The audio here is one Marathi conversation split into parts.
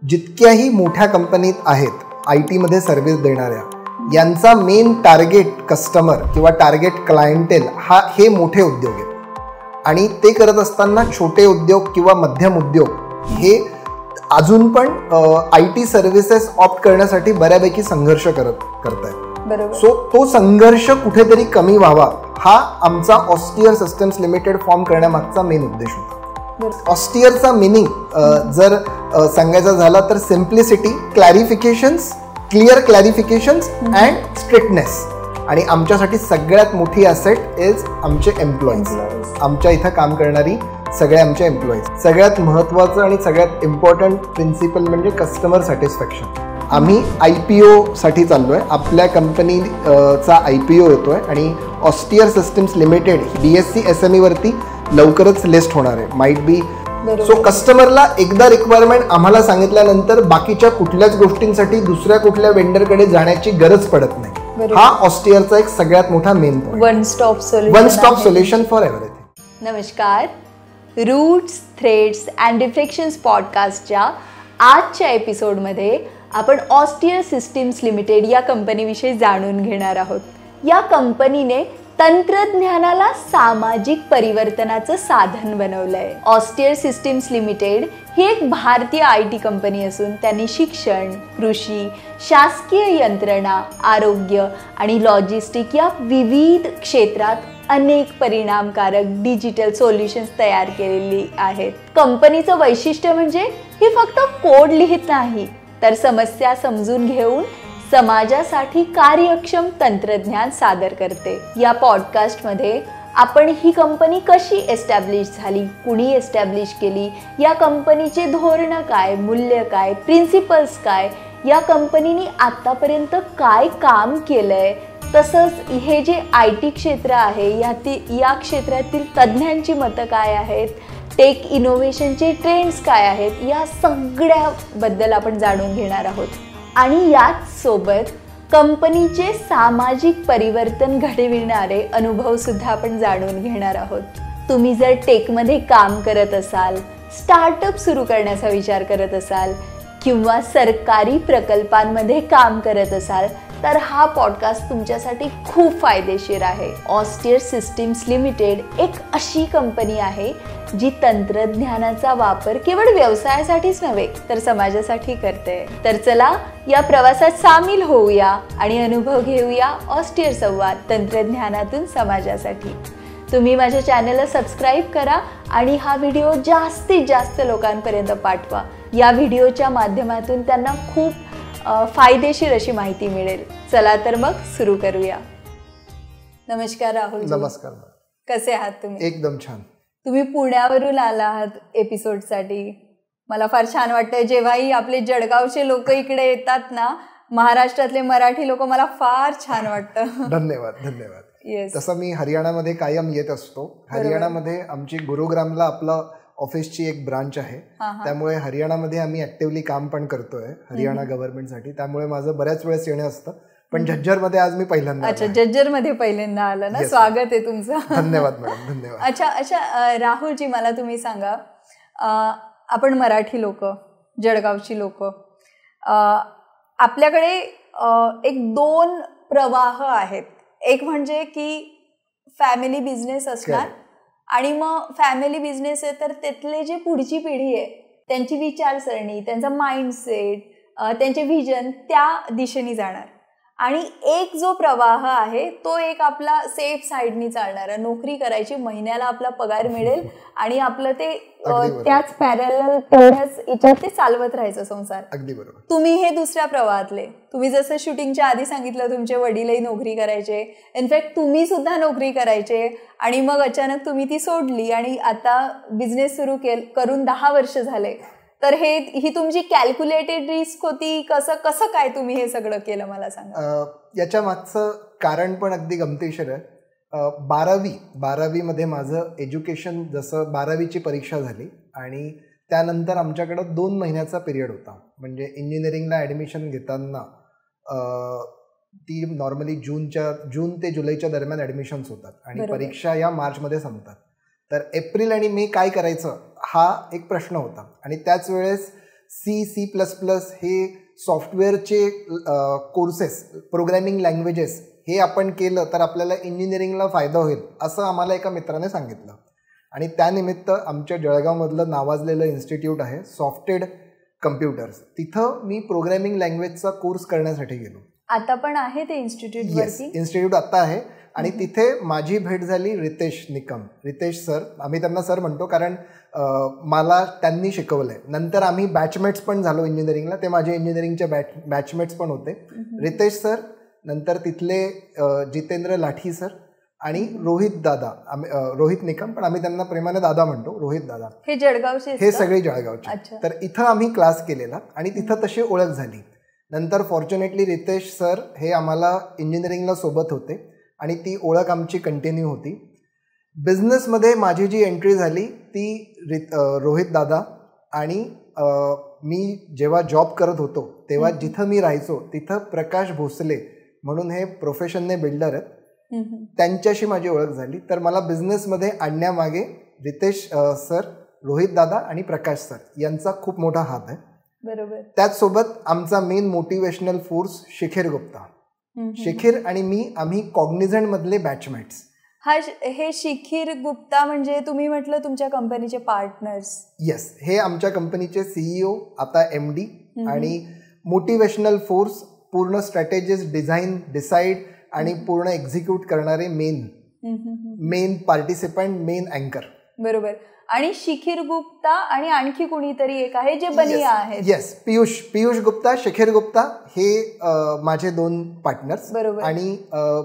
जितक्याही मोठ्या कंपनीत आहेत IT मध्ये सर्व्हिस देणाऱ्या, यांचा मेन टार्गेट कस्टमर किंवा टार्गेट क्लायंटेल हे मोठे उद्योग आहेत. आणि ते करत असताना छोटे उद्योग किंवा मध्यम उद्योग हे अजून पण IT सर्व्हिसेस ऑप्ट करण्यासाठी बऱ्यापैकी संघर्ष करत आहेत. सो तो संघर्ष कुठेतरी कमी व्हावा हा आमचा ऑस्टियर सिस्टम्स लिमिटेड फॉर्म करण्यामागचा मेन उद्देश होता. ऑस्टियरचा मिनिंग जर सांगायचा झाला तर सिम्प्लिसिटी, क्लॅरिफिकेशन्स, क्लिअर क्लॅरिफिकेशन्स अँड स्ट्रिक्टनेस. आणि आमच्यासाठी सगळ्यात मोठी ॲसेट इज आमचे एम्प्लॉईज. आमच्या इथं काम करणारी सगळे आमचे एम्प्लॉईज. सगळ्यात महत्त्वाचं आणि सगळ्यात इम्पॉर्टंट प्रिन्सिपल म्हणजे कस्टमर सॅटिस्फॅक्शन. आम्ही IPO साठी चाललो आहे. आपल्या कंपनीचा IPO होतो आहे आणि austere systems limited BSE SME वरती लवकरच लिस्ट होणार आहे. Might be. सो कस्टमरला एकदा रिक्वायरमेंट आम्हाला सांगितल्यानंतर बाकीच्या कुठल्याच गोष्टींसाठी दुसऱ्या कुठल्या वेंडरकडे जाण्याची गरज पडत नाही. हा ऑस्टियरचा एक सगळ्यात मोठा main point. One stop solution for everything. नमस्कार. रूट्स, थ्रेड्स अँड रिफ्लेक्शन्स पॉडकास्टच्या आजच्या एपिसोडमध्ये आपण ऑस्टियर सिस्टम्स लिमिटेड या कंपनीविषयी जाणून घेणार आहोत. या कंपनीने तंत्रज्ञानाला सामाजिक परिवर्तनाचं साधन बनवलंय. ऑस्टियर सिस्टम्स लिमिटेड ही एक भारतीय IT कंपनी असून त्यांनी शिक्षण, कृषी, शासकीय यंत्रणा, आरोग्य आणि लॉजिस्टिक या विविध क्षेत्रात अनेक परिणामकारक डिजिटल सोल्युशन्स तयार केलेली आहेत. कंपनीचं वैशिष्ट्य म्हणजे ही फक्त कोड लिहित नाही तर समस्या समजून घेऊन समाजासाठी कार्यक्षम तंत्रज्ञान सादर करते. या पॉडकास्टमध्ये आपण ही कंपनी कशी एस्टॅब्लिश झाली, कुणी एस्टॅब्लिश केली, या कंपनीचे धोरणं काय, मूल्य काय, प्रिन्सिपल्स काय, या कंपनीने आतापर्यंत काय काम केलंय, तसंच हे जे IT क्षेत्र आहे या क्षेत्रातील तज्ज्ञांची मतं काय आहेत, टेक इनोव्हेशनचे ट्रेंड्स काय आहेत, या सगळ्याबद्दल आपण जाणून घेणार आहोत. आणि याच सोबत कंपनीचे सामाजिक परिवर्तन घडविणारे अनुभव सुद्धा आपण जाणून घेणार आहोत. तुम्ही जर टेकमध्ये काम करत असाल, स्टार्टअप सुरू करण्याचा विचार करत असाल किंवा सरकारी प्रकल्पांमध्ये काम करत असाल तर हा पॉडकास्ट तुमच्यासाठी खूप फायदेशीर आहे. ऑस्टियर सिस्टम्स लिमिटेड एक अशी कंपनी आहे जी तंत्रज्ञानाचा वापर केवळ व्यवसायासाठीच नव्हे तर समाजासाठी करते. तर चला या प्रवासात सामील होऊया आणि अनुभव घेऊया ऑस्टियर संवाद तंत्रज्ञानातून समाजासाठी. तुम्ही माझ्या चॅनलला सबस्क्राईब करा आणि हा व्हिडिओ जास्तीत जास्त लोकांपर्यंत पाठवा. या व्हिडिओच्या माध्यमातून त्यांना खूप फायदेशीर अशी माहिती मिळेल. चला तर मग सुरू करूया. नमस्कार राहुल. नमस्कार. कसे आहात तुम्ही? एकदम छान. तुम्ही पुण्यावरून आला आहात एपिसोडसाठी. मला फार छान वाटतंय. जेव्हाही आपले जळगावचे लोक इकडे येतात ना, महाराष्ट्रातले मराठी लोक, मला फार छान वाटतं. धन्यवाद. धन्यवाद. तसं मी हरियाणामध्ये कायम येत असतो. हरियाणामध्ये आमची गुरुग्रामला आपलं ऑफिसची एक ब्रांच आहे. त्यामुळे हरियाणामध्ये आम्ही ऍक्टिव्हली काम पण करतोय हरियाणा गव्हर्नमेंटसाठी. त्यामुळे माझं बऱ्याच वेळेस येणं असतं. पण झज्जरमध्ये आज मी पहिल्यांदा. अच्छा, झज्जरमध्ये पहिल्यांदा आलं ना. स्वागत आहे तुमचं. धन्यवाद मॅडम. धन्यवाद. अच्छा राहुलजी, मला तुम्ही सांगा, आपण मराठी लोक, जळगावची लोक, आपल्याकडे एक दोन प्रवाह आहेत. एक म्हणजे की फॅमिली बिझनेस असणार आणि मग फॅमिली बिझनेस आहे तर त्यातले जे पुढची पिढी आहे त्यांची विचारसरणी, त्यांचा माइंडसेट, त्यांचे व्हिजन त्या दिशेने जाणार. आणि एक जो प्रवाह आहे तो एक आपला सेफ साईडनी चालणारा, नोकरी करायची, महिन्याला आपला पगार मिळेल आणि आपलं ते त्याच पॅरलल तेवढ्याच याच्यात ते चालवत राहायचं संसार. अगदी बरोबर. तुम्ही हे दुसऱ्या प्रवाहातले. तुम्ही जसं शूटिंगच्या आधी सांगितलं तुमचे वडीलही नोकरी करायचे, इनफॅक्ट तुम्ही सुद्धा नोकरी करायचे आणि मग अचानक तुम्ही ती सोडली आणि आता बिझनेस सुरू करून 10 वर्ष झाले. तर ही तुमची कॅल्क्युलेटेड रिस्क होती? कसं काय तुम्ही हे सगळं केलं मला सांगा. याच्या मागचं कारण पण अगदी गमतीशीर आहे. 12वी मध्ये माझं एज्युकेशन, जसं 12वीची परीक्षा झाली आणि त्यानंतर आमच्याकडं 2 महिन्याचा पिरियड होता. म्हणजे इंजिनिअरिंगला ॲडमिशन घेताना ती नॉर्मली जून ते जुलैच्या दरम्यान ॲडमिशन्स होतात आणि परीक्षा या मार्चमध्ये संपतात. तर एप्रिल आणि मे काय करायचं हा एक प्रश्न होता. आणि त्याच वेळेस C++ हे सॉफ्टवेअरचे कोर्सेस, प्रोग्रॅमिंग लँग्वेजेस हे आपण केलं तर आपल्याला इंजिनिअरिंगला फायदा होईल असं आम्हाला एका मित्राने सांगितलं. आणि त्यानिमित्त आमच्या जळगावमधलं नावाजलेलं इन्स्टिट्यूट आहे सॉफ्टेड कम्प्युटर्स, तिथं मी प्रोग्रॅमिंग लँग्वेजचा कोर्स करण्यासाठी गेलो. आता पण आहे ते इन्स्टिट्यूट आता आहे. आणि तिथे माझी भेट झाली रितेश निकम, रितेश सर, आम्ही त्यांना सर म्हणतो कारण मला त्यांनी शिकवलंय. नंतर आम्ही बॅचमेट्स पण झालो इंजिनिअरिंगला, ते माझे इंजिनिअरिंगचे बॅचमेट्स पण होते. रितेश सर, नंतर तिथले जितेंद्र लाठी सर आणि रोहित निकम, पण आम्ही त्यांना प्रेमाने दादा म्हणतो, रोहित दादा, हे जळगावचे, हे सगळे जळगावचे. तर इथं आम्ही क्लास केलेला आणि तिथं तशी ओळख झाली. नंतर फॉर्च्युनेटली रितेश सर हे आम्हाला इंजिनिअरिंगला सोबत होते आणि ती ओळख आमची कंटिन्यू होती. बिझनेसमध्ये माझी जी एंट्री झाली ती रोहित दादा आणि मी जेव्हा जॉब करत होतो तेव्हा जिथं मी राहायचो तिथं प्रकाश भोसले म्हणून हे प्रोफेशनने बिल्डर आहेत, त्यांच्याशी माझी ओळख झाली. तर मला बिझनेसमध्ये आणण्यामागे रितेश सर, रोहित दादा आणि प्रकाश सर यांचा खूप मोठा हात आहे. बरोबर. त्याचसोबत आमचा मेन मोटिवेशनल फोर्स शिखिर गुप्ता. शिखिर आणि मी, आम्ही कॉग्निझंट मधले बॅचमेट्स. हे शिखिर गुप्ता म्हणजे तुम्ही म्हटलं तुमच्या कंपनीचे पार्टनर्स? येस, हे आमच्या कंपनीचे CEO, आता MD आणि मोटिवेशनल फोर्स, पूर्ण स्ट्रॅटेजीज डिसाईड आणि पूर्ण एक्झिक्यूट करणारे मेन पार्टिसिपंट, मेन अँकर. बरोबर. आणि शिखिर गुप्ता आणि आणखी कुणीतरी एक आहे जे बनिया आहेत. येस, पियुष गुप्ता, शिखिर गुप्ता हे माझे 2 पार्टनर्स आणि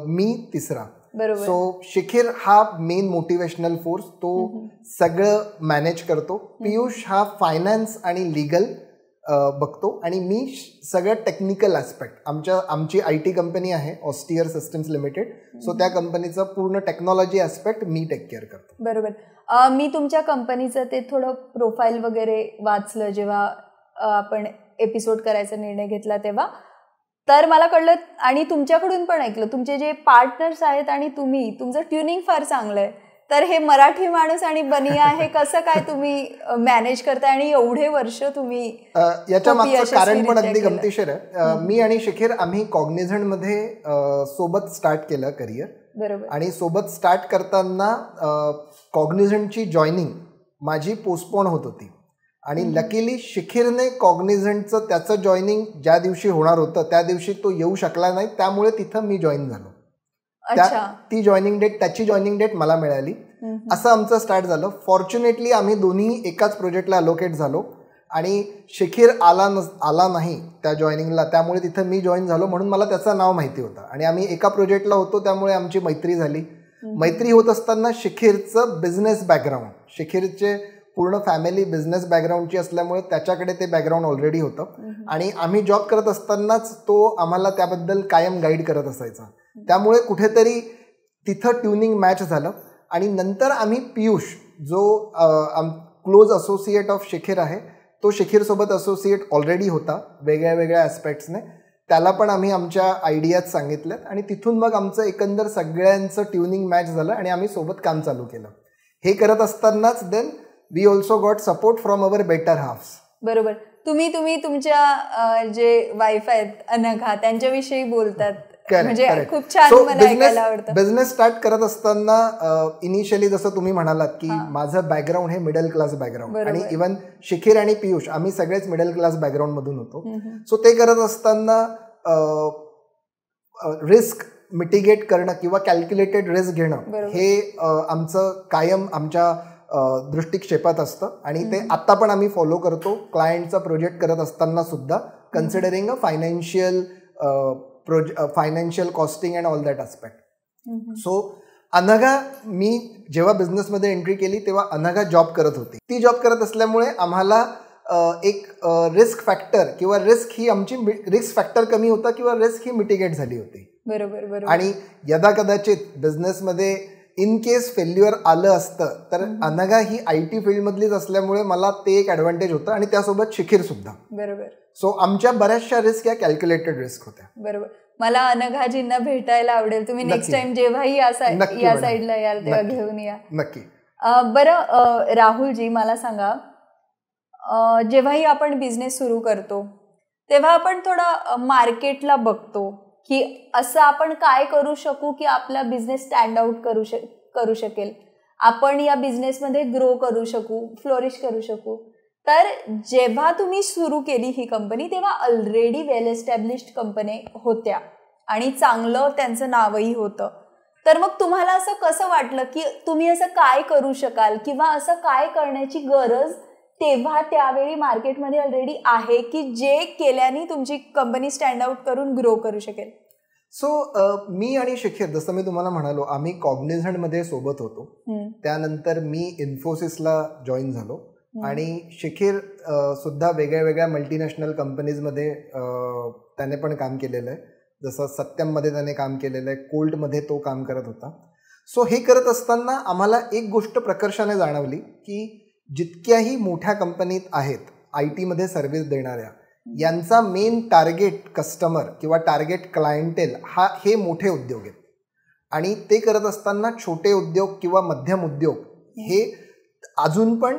मी तिसरा. बरोबर. सो शिखिर हा मेन मोटिवेशनल फोर्स, तो सगळं मॅनेज करतो. पियुष हा फायनान्स आणि लिगल बघतो आणि मी सगळं टेक्निकल ॲस्पेक्ट. आमची IT कंपनी आहे ऑस्टियर सिस्टम्स लिमिटेड, सो त्या कंपनीचा पूर्ण टेक्नॉलॉजी ॲस्पेक्ट मी टेक केअर करतो. बरोबर. मी तुमच्या कंपनीचं ते थोडं प्रोफाईल वगैरे वाचलं जेव्हा आपण एपिसोड करायचा निर्णय घेतला तेव्हा, तर मला कळलं आणि तुमच्याकडून पण ऐकलं तुमचे जे पार्टनर्स आहेत आणि तुमचं ट्युनिंग फार चांगलं आहे. तर हे मराठी माणूस आणि बनिया हे कसं काय तुम्ही मॅनेज करताय आणि एवढे वर्ष तुम्ही? याच्या मागचं कारण पण अगदी गमतीशीर आहे. मी आणि शिखिर आम्ही कॉग्निझंट मध्ये सोबत स्टार्ट केलं करिअर. बरोबर. आणि सोबत स्टार्ट करताना कॉग्निझंटची जॉईनिंग माझी पोस्टपोन होत होती आणि लकीली शिखिरने कॉग्निझंटचं त्याचं जॉईनिंग ज्या दिवशी होणार होतं त्या दिवशी तो येऊ शकला नाही, त्यामुळे तिथं मी जॉईन झालो. ती जॉईनिंग डेट, त्याची जॉईनिंग डेट मला मिळाली. असं आमचं स्टार्ट झालं. फॉर्च्युनेटली आम्ही दोन्ही एकाच प्रोजेक्टला अलोकेट झालो आणि शिखिर आला नाही त्या जॉईनिंगला, त्यामुळे तिथं मी जॉईन झालो, म्हणून मला त्याचं नाव माहिती होतं आणि आम्ही एका प्रोजेक्टला होतो, त्यामुळे आमची मैत्री झाली. मैत्री होत असताना शिखिरचं बिझनेस बॅकग्राऊंड, शिखिरचे पूर्ण फॅमिली बिझनेस बॅकग्राऊंडची असल्यामुळे त्याच्याकडे ते बॅकग्राऊंड ऑलरेडी होतं आणि आम्ही जॉब करत असतानाच तो आम्हाला त्याबद्दल कायम गाईड करत असायचा. त्यामुळे कुठेतरी तिथं ट्युनिंग मॅच झालं आणि नंतर आम्ही पियुष जो क्लोज असोसिएट ऑफ शिखिर आहे, तो शिखिरसोबत असोसिएट ऑलरेडी होता वेगळ्या वेगळ्या ॲस्पेक्ट्सने, त्याला पण आम्ही आमच्या आयडियाज सांगितल्यात आणि तिथून मग आमचं एकंदर सगळ्यांचं ट्युनिंग मॅच झालं आणि आम्ही सोबत काम चालू केलं. हे करत असतानाच then we also got support from our better halfs. बरोबर. तुम्ही तुमच्या जे वाईफ आहेत अनघा त्यांच्याविषयी बोलतात, म्हणजे खूप छान मला ऐकायला आवडतं. बिझनेस स्टार्ट करत असताना इनिशियली जसं तुम्ही म्हणालात की माझं बॅकग्राऊंड हे मिडल क्लास बॅकग्राऊंड आणि इव्हन शिखिर आणि पियुष आम्ही सगळेच मिडल क्लास बॅकग्राऊंड मधून होतो. सो ते करत असताना रिस्क मिटिगेट करणं किंवा कॅल्क्युलेटेड रिस्क घेणं हे आमचं कायम आमच्या दृष्टिक्षेपात असतं आणि ते आत्ता पण आम्ही फॉलो करतो क्लायंटचा प्रोजेक्ट करत असताना सुद्धा, considering a financial costing and all that aspect. So Anagha, मी जेव्हा बिझनेसमध्ये एंट्री केली तेव्हा अनघा जॉब करत होती. ती जॉब करत असल्यामुळे आम्हाला एक रिस्क फॅक्टर किंवा रिस्क ही आमची रिस्क फॅक्टर कमी होता किंवा रिस्क ही मिटिगेट झाली होती. बरोबर. आणि यदा कदाचित बिझनेसमध्ये इन केस फेल्युअर आलं असतं तर अनघा ही IT फील्डमधलीच असल्यामुळे मला ते एक ॲडव्हान्टेज होतं आणि त्यासोबत शिखिर सुद्धा. बरोबर. सो आमच्या बऱ्याचशा रिस्क या कॅल्क्युलेटेड रिस्क होत्या. बरोबर. मला अनघाजींना भेटायला आवडेल. तुम्ही नेक्स्ट टाइम जेव्हाही या साईडला याल तेव्हा घेऊन या. नक्की. बरं राहुलजी, मला सांगा, जेव्हाही आपण बिझनेस सुरू करतो तेव्हा आपण थोडा मार्केटला बघतो की असं आपण काय करू शकू की आपला बिझनेस स्टँड आउट करू शकेल, आपण या बिझनेसमध्ये ग्रो करू शकू, फ्लोरिश करू शकू. तर जेव्हा तुम्ही सुरू केली ही कंपनी तेव्हा ऑलरेडी वेल एस्टॅब्लिश्ड कंपनी होत्या आणि चांगलं त्यांचं नावही होतं. तर मग तुम्हाला असं कसं वाटलं की तुम्ही असं काय करू शकाल किंवा असं काय करण्याची गरज तेव्हा त्यावेळी मार्केटमध्ये ऑलरेडी आहे की जे केल्याने तुमची कंपनी स्टँड आउट करून ग्रो करू शकेल? मी आणि शिखर, जसं मी तुम्हाला म्हणालो, आम्ही कॉग्निझंटमध्ये सोबत होतो. त्यानंतर मी इन्फोसिसला जॉईन झालो आणि शिखर सुद्धा वेगळ्या वेगळ्या मल्टीनॅशनल कंपनीजमध्ये त्याने पण काम केलेलं आहे. जसं सत्यममध्ये त्याने काम केलेलं आहे, कोल्टमध्ये तो काम करत होता. सो हे करत असताना आम्हाला एक गोष्ट प्रकर्षाने जाणवली की जितक्याही मोठ्या कंपनीत आहेत आय टीमध्ये सर्व्हिस देणाऱ्या, यांचा मेन टार्गेट कस्टमर किंवा टार्गेट क्लायंटेल हे मोठे उद्योग आहेत. आणि ते करत असताना छोटे उद्योग किंवा मध्यम उद्योग हे अजून पण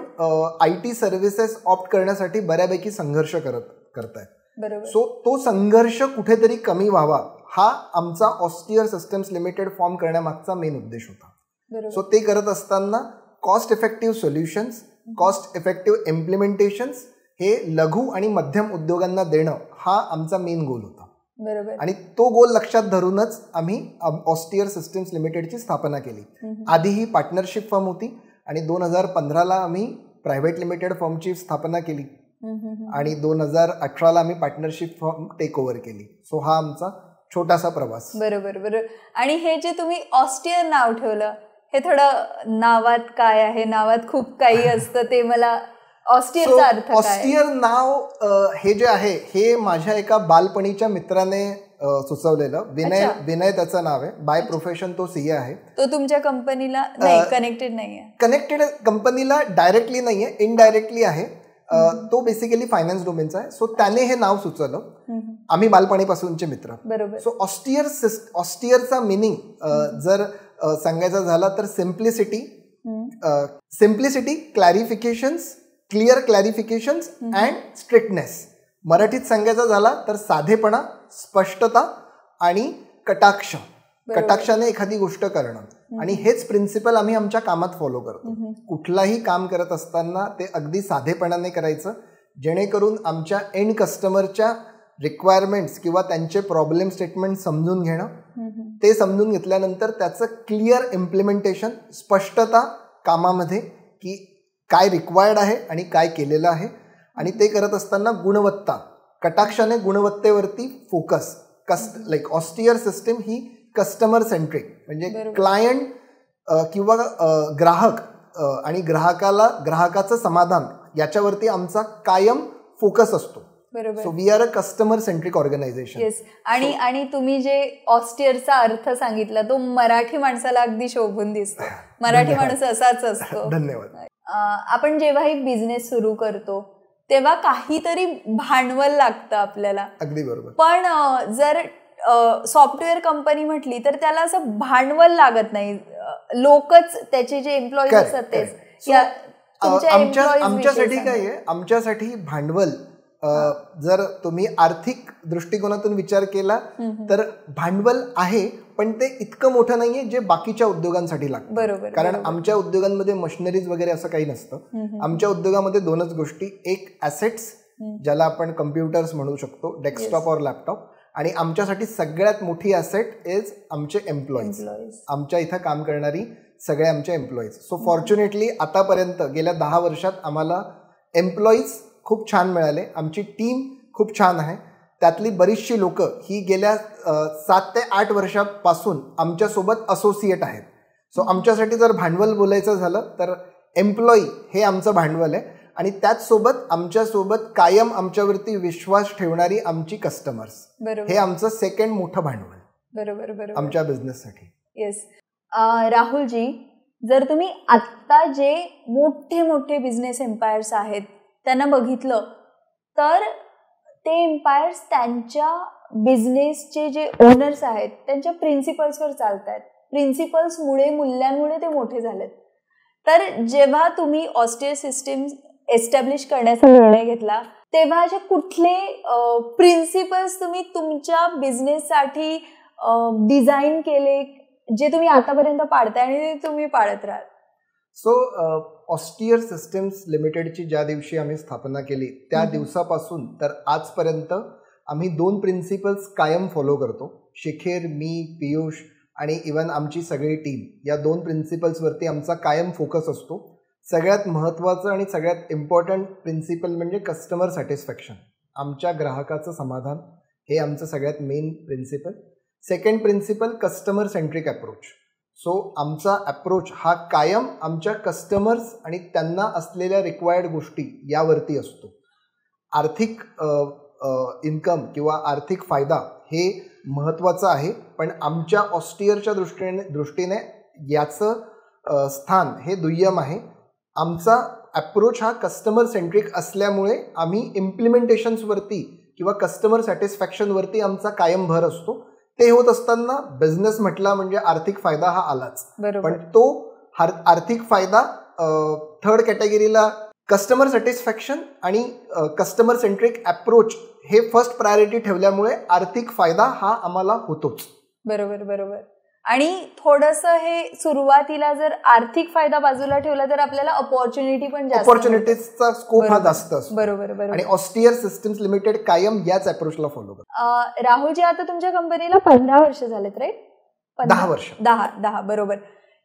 आय टी सर्व्हिसेस ऑप्ट करण्यासाठी बऱ्यापैकी संघर्ष करत आहेत. सो तो संघर्ष कुठेतरी कमी व्हावा हा आमचा ऑस्टियर सिस्टम्स लिमिटेड फॉर्म करण्यामागचा मेन उद्देश होता. सो ते करत असताना cost effective solutions, cost effective implementations हे लघु आणि मध्यम उद्योगांना देणं हा आमचा मेन गोल होता. आणि तो गोल लक्षात धरूनच आम्ही ऑस्टियर सिस्टम्स लिमिटेडची स्थापना केली. आधी ही पार्टनरशिप फर्म होती आणि 2015ला आम्ही प्रायव्हेट लिमिटेड फर्मची स्थापना केली आणि 2018ला आम्ही पार्टनरशिप फर्म टेक ओव्हर केली. सो हा आमचा छोटासा प्रवास. बरोबर. आणि हे जे तुम्ही ऑस्टियर नाव ठेवलं, हे थोडं नावात काय आहे? नावात खूप काही असतं, ते मला ऑस्टियरचा अर्थ काय? ऑस्टियर नाव हे जे आहे हे माझ्या एका बालपणीच्या मित्राने सुचवलेलं. विनय त्याचं नाव आहे. बाय प्रोफेशन तो सीए आहे. तो तुमच्या कंपनीला कनेक्टेड नाहीये? कनेक्टेड कंपनीला डायरेक्टली नाहीये, इनडायरेक्टली आहे. तो बेसिकली फायनान्स डोमेनचा आहे. सो त्याने हे नाव सुचवलं. आम्ही बालपणीपासूनचे मित्र. बरोबर. सो ऑस्टियरचा मिनिंग जर सांगायचा झाला तर सिम्प्लिसिटी, क्लॅरिफिकेशन्स, क्लिअर क्लॅरिफिकेशन्स अँड स्ट्रिक्टनेस. मराठीत सांगायचा झाला तर साधेपणा, स्पष्टता आणि कटाक्षाने एखादी गोष्ट करणं. आणि हेच प्रिन्सिपल आम्ही आमच्या कामात फॉलो करतो. कुठलाही काम करत असताना ते अगदी साधेपणाने करायचं, जेणेकरून आमच्या एंड कस्टमरच्या रिक्वायरमेंट्स किंवा त्यांचे प्रॉब्लेम स्टेटमेंट समजून घेणं, ते समजून घेतल्यानंतर त्याचं क्लिअर इम्प्लिमेंटेशन, स्पष्टता कामामध्ये की काय रिक्वायर्ड आहे आणि काय केलेलं आहे. आणि ते करत असताना गुणवत्ता, कटाक्षाने गुणवत्तेवरती फोकस. लाईक ऑस्टियर सिस्टीम ही कस्टमर सेंट्रिक, म्हणजे क्लायंट किंवा ग्राहक आणि ग्राहकाचं समाधान याच्यावरती आमचा कायम फोकस असतो. So we are a customer centric organisation. Yes. आणि तुम्ही जे ऑस्टियरचा अर्थ सांगितला तो मराठी माणसाला अगदी शोभून दिसतो. मराठी माणूस असाच असतो. धन्यवाद. आपण जेव्हाही बिझनेस सुरू करतो तेव्हा काहीतरी भांडवल लागतं आपल्याला. अगदी बरोबर. पण जर सॉफ्टवेअर कंपनी म्हटली तर त्याला असं भांडवल लागत नाही, लोकच त्याचे जे एम्प्लॉईज असतात तेच. आमच्यासाठी काय आहे, आमच्यासाठी भांडवल जर तुम्ही आर्थिक दृष्टिकोनातून विचार केला तर भांडवल आहे, पण ते इतकं मोठं नाहीये जे बाकीच्या उद्योगांसाठी लागतं. बरोबर. कारण आमच्या उद्योगांमध्ये मशिनरीज वगैरे असं काही नसतं. आमच्या उद्योगामध्ये दोनच गोष्टी, एक ॲसेट्स ज्याला आपण कम्प्युटर्स म्हणू शकतो, डेस्कटॉप और लॅपटॉप, आणि आमच्यासाठी सगळ्यात मोठी ॲसेट इज आमचे एम्प्लॉईज. आमच्या इथं काम करणारी सगळे आमचे एम्प्लॉईज. सो फॉर्च्युनेटली आतापर्यंत गेल्या 10 वर्षात आम्हाला एम्प्लॉईज खूप छान मिळाले. आमची टीम खूप छान आहे. त्यातली बरीचशी लोक ही गेल्या 7 ते 8 वर्षापासून आमच्यासोबत असोसिएट आहेत. सो आमच्यासाठी जर भांडवल बोलायचं झालं तर एम्प्लॉई हे आमचं भांडवल आहे. आणि त्याचसोबत आमच्यासोबत कायम आमच्यावरती विश्वास ठेवणारी आमची कस्टमर्स, हे आमचं सेकंड मोठं भांडवल. बरोबर. आमच्या बिझनेससाठी. येस. राहुलजी, जर तुम्ही आत्ता जे मोठे बिझनेस एम्पायर्स आहेत त्यांना बघितलं तर ते एम्पायर्स त्यांच्या बिझनेसचे जे ओनर्स आहेत त्यांच्या प्रिन्सिपल्सवर चालत आहेत. प्रिन्सिपल्समुळे, मूल्यांमुळे ते मोठे झालेत. तर जेव्हा तुम्ही ऑस्टियर सिस्टीम्स एस्टॅब्लिश करण्याचा निर्णय घेतला तेव्हा असे कुठले प्रिन्सिपल्स तुम्ही तुमच्या बिझनेससाठी डिझाईन केले जे तुम्ही आतापर्यंत पाळताय आणि ते तुम्ही पाळत राहाल? सो ऑस्टियर सिस्टीम्स लिमिटेडची ज्या दिवशी आम्ही स्थापना केली त्या दिवसापासून तर आजपर्यंत आम्ही 2 प्रिन्सिपल्स कायम फॉलो करतो. शिखर, मी, पियुष आणि इवन आमची सगळी टीम या 2 प्रिन्सिपल्सवरती आमचा कायम फोकस असतो. सगळ्यात महत्त्वाचं आणि सगळ्यात इम्पॉर्टंट प्रिन्सिपल म्हणजे कस्टमर सॅटिस्फॅक्शन, आमच्या ग्राहकाचं समाधान, हे आमचं सगळ्यात main principle. Second principle customer centric approach. So आमचा अप्रोच हा कायम आमच्या कस्टमर्स आणि त्यांना असलेल्या रिक्वायर्ड गोष्टी यावरती असतो. आर्थिक इन्कम किंवा आर्थिक फायदा हे महत्त्वाचं आहे, पण आमच्या ऑस्टियरच्या दृष्टीने याचं स्थान हे दुय्यम आहे. आमचा अप्रोच हा कस्टमर सेंट्रिक असल्यामुळे आम्ही इम्प्लिमेंटेशन्सवरती किंवा कस्टमर सॅटिस्फॅक्शनवरती आमचा कायम भर असतो. ते होत असताना बिझनेस म्हटला म्हणजे आर्थिक फायदा हा आलाच, पण तो आर्थिक फायदा थर्ड कॅटेगरीला कस्टमर सॅटिस्फॅक्शन आणि कस्टमर सेंट्रिक अप्रोच हे फर्स्ट प्रायोरिटी ठेवल्यामुळे आर्थिक फायदा हा आम्हाला होतोच. बरोबर बरोबर. आणि थोडंसं हे सुरुवातीला जर आर्थिक फायदा बाजूला ठेवला तर आपल्याला अपॉर्च्युनिटी पण जास्त, अपॉर्च्युनिटीजचा स्कोप हा जास्त असतो. बरोबर बरोबर. आणि ऑस्टियर सिस्टीम्स लिमिटेड कायम याच अप्रोचला फॉलो करतो. राहुलजी, आता तुमच्या कंपनीला 15 वर्ष झालेत, राईट? 10 वर्ष. 10 बरोबर.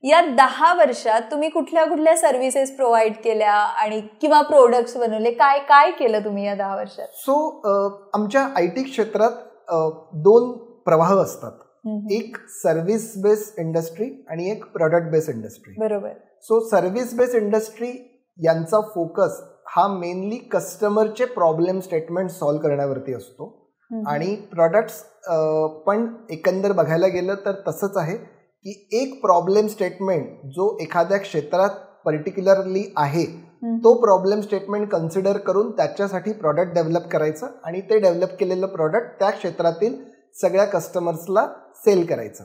या 10 वर्षात तुम्ही कुठल्या कुठल्या सर्व्हिसेस प्रोव्हाइड केल्या आणि किंवा प्रोडक्ट्स बनवले, काय काय केलं तुम्ही या 10 वर्षात? सो आमच्या IT क्षेत्रात 2 प्रवाह असतात. एक सर्व्हिस बेस्ड इंडस्ट्री आणि एक प्रोडक्ट बेस्ड इंडस्ट्री. बरोबर. सो सर्व्हिस बेस्ड इंडस्ट्री यांचा फोकस हा मेनली कस्टमरचे प्रॉब्लेम स्टेटमेंट सॉल्व्ह करण्यावरती असतो. आणि प्रोडक्ट्स पण एकंदर बघायला गेलं तर तसंच आहे की एक प्रॉब्लेम स्टेटमेंट जो एखाद्या क्षेत्रात पर्टिक्युलरली आहे तो प्रॉब्लेम स्टेटमेंट कन्सिडर करून त्याच्यासाठी प्रॉडक्ट डेव्हलप करायचं आणि ते डेव्हलप केलेलं प्रॉडक्ट त्या क्षेत्रातील सगळ्या कस्टमर्सला सेल करायचं.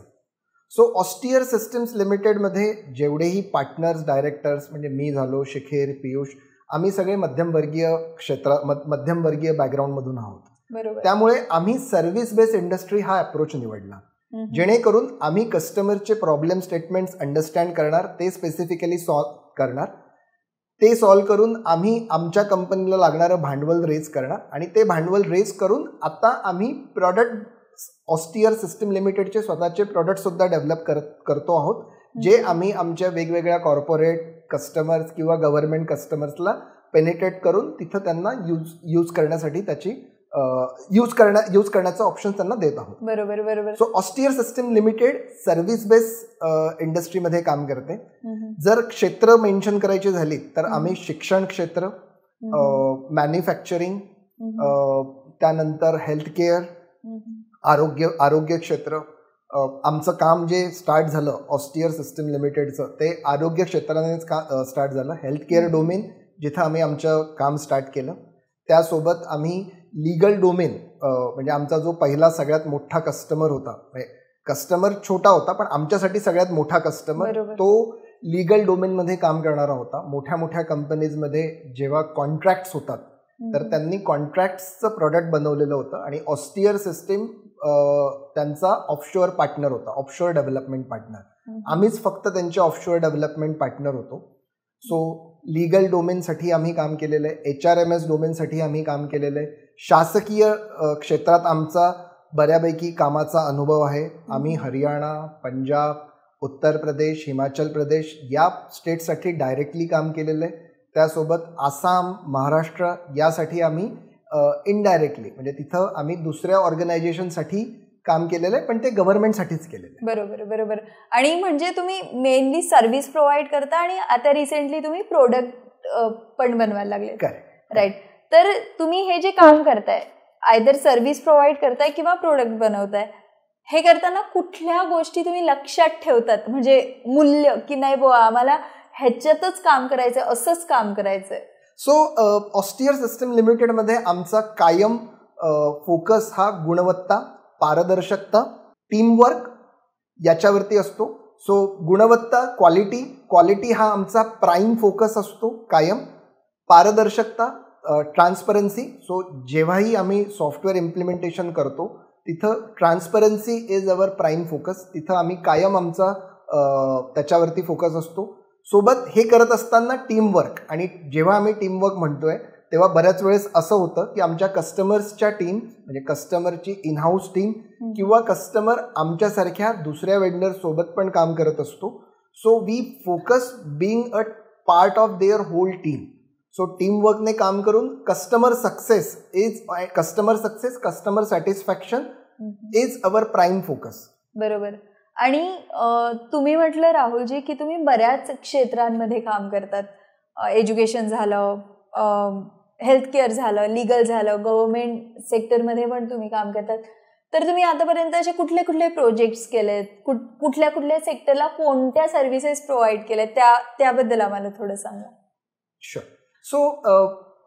सो ऑस्टियर सिस्टीम्स लिमिटेडमध्ये जेवढेही पार्टनर्स, डायरेक्टर्स म्हणजे मी झालो, शिखर, पियुष, आम्ही सगळे मध्यमवर्गीय बॅकग्राऊंडमधून आहोत. त्यामुळे आम्ही सर्व्हिस बेस्ड इंडस्ट्री हा अप्रोच निवडला, जेणेकरून आम्ही कस्टमरचे प्रॉब्लेम स्टेटमेंट्स अंडरस्टँड करणार, ते स्पेसिफिकली सॉल्व्ह करणार. ते सॉल्व्ह करून आम्ही आमच्या कंपनीला लागणारं भांडवल रेज करणार आणि ते भांडवल रेज करून आता आम्ही प्रॉडक्ट ऑस्टियर सिस्टीम लिमिटेडचे स्वतःचे प्रॉडक्टसुद्धा डेव्हलप करतो आहोत, जे आम्ही आमच्या वेगवेगळ्या कॉर्पोरेट कस्टमर्स किंवा गव्हर्नमेंट कस्टमर्सला पेनिट्रेट करून तिथं त्यांना यूज करण्यासाठी त्याची यूज करण्याचा ऑप्शन त्यांना देत आहोत. बरोबर बरोबर. So Austere system limited service based इंडस्ट्रीमध्ये काम करते. जर क्षेत्र मेन्शन करायची झाली तर आम्ही शिक्षण क्षेत्र, मॅन्युफॅक्चरिंग, त्यानंतर हेल्थकेअर, आरोग्य क्षेत्र. आमचं काम जे स्टार्ट झालं ऑस्टियर सिस्टीम लिमिटेडचं ते आरोग्य क्षेत्रानेच स्टार्ट झालं. हेल्थकेअर डोमेन जिथं आम्ही आमचं काम स्टार्ट केलं, त्यासोबत आम्ही लीगल डोमेन म्हणजे आमचा जो पहिला सगळ्यात मोठा कस्टमर होता, कस्टमर छोटा होता पण आमच्यासाठी सगळ्यात मोठा कस्टमर, तो लीगल डोमेनमध्ये काम करणारा होता. मोठ्या मोठ्या कंपनीजमध्ये जेव्हा कॉन्ट्रॅक्ट्स होतात तर त्यांनी कॉन्ट्रॅक्ट्सचं प्रॉडक्ट बनवलेलं होतं आणि ऑस्टियर सिस्टीम त्यांचा ऑफशोअर पार्टनर होता, ऑफशोअर डेव्हलपमेंट पार्टनर. आम्हीच फक्त त्यांचे ऑफशोअर डेव्हलपमेंट पार्टनर होतो. सो लीगल डोमेनसाठी आम्ही काम केलेलं आहे, HRMS डोमेनसाठी आम्ही काम केलेलं आहे. शासकीय क्षेत्रात आमचा बऱ्यापैकी कामाचा अनुभव आहे. आम्ही हरियाणा, पंजाब, उत्तर प्रदेश, हिमाचल प्रदेश या स्टेटसाठी डायरेक्टली काम केलेलं आहे. त्यासोबत आसाम, महाराष्ट्र यासाठी आम्ही इनडायरेक्टली म्हणजे तिथं आम्ही दुसऱ्या ऑर्गनायझेशनसाठी काम केलेलं आहे, पण ते गव्हर्नमेंटसाठीच केलेलं आहे. बरोबर बरोबर. आणि म्हणजे तुम्ही मेनली सर्व्हिस प्रोव्हाइड करता आणि आता रिसेंटली तुम्ही प्रोडक्ट पण बनवायला लागले, राईट? तर तुम्ही हे जे काम करताय, आयदर सर्व्हिस प्रोव्हाइड करताय किंवा प्रोडक्ट बनवताय, हे करताना कुठल्या गोष्टी तुम्ही लक्षात ठेवतात, म्हणजे मूल्य की नाही बुवा आम्हाला ह्याच्यातच काम करायचं, असंच काम करायचंय? सो ऑस्टियर सिस्टीम लिमिटेडमध्ये आमचा कायम फोकस हा गुणवत्ता, पारदर्शकता, टीमवर्क याच्यावरती असतो. सो गुणवत्ता, क्वालिटी हा आमचा प्राईम फोकस असतो कायम. पारदर्शकता, ट्रान्सपरन्सी. सो जेव्हाही आम्ही सॉफ्टवेअर इम्प्लिमेंटेशन करतो तिथं transparency is our prime focus. तिथं आम्ही कायम आमचा त्याच्यावरती फोकस असतो. सोबत हे करत असताना टीमवर्क, आणि जेव्हा आम्ही टीमवर्क म्हणतोय तेव्हा बऱ्याच वेळेस असं होतं की आमच्या कस्टमर्सच्या टीम, म्हणजे कस्टमरची इनहाऊस टीम किंवा कस्टमर आमच्यासारख्या दुसऱ्या वेंडर सोबत पण काम करत असतो. So we focus being a part of their whole team. So टीमवर्कने काम करून customer success, customer satisfaction is our prime focus. बरोबर. आणि तुम्ही म्हटलं राहुलजी की तुम्ही बऱ्याच क्षेत्रांमध्ये काम करतात. एज्युकेशन झालं, हेल्थकेअर झालं, लिगल झालं, गव्हर्नमेंट सेक्टरमध्ये पण तुम्ही काम करतात. तर तुम्ही आतापर्यंत असे कुठले कुठले प्रोजेक्ट्स केलेत, कुठल्या कुठल्या सेक्टरला कोणत्या सर्व्हिसेस प्रोव्हाइड केल्यात, त्याबद्दल आम्हाला थोडं सांगा. शुअर. सो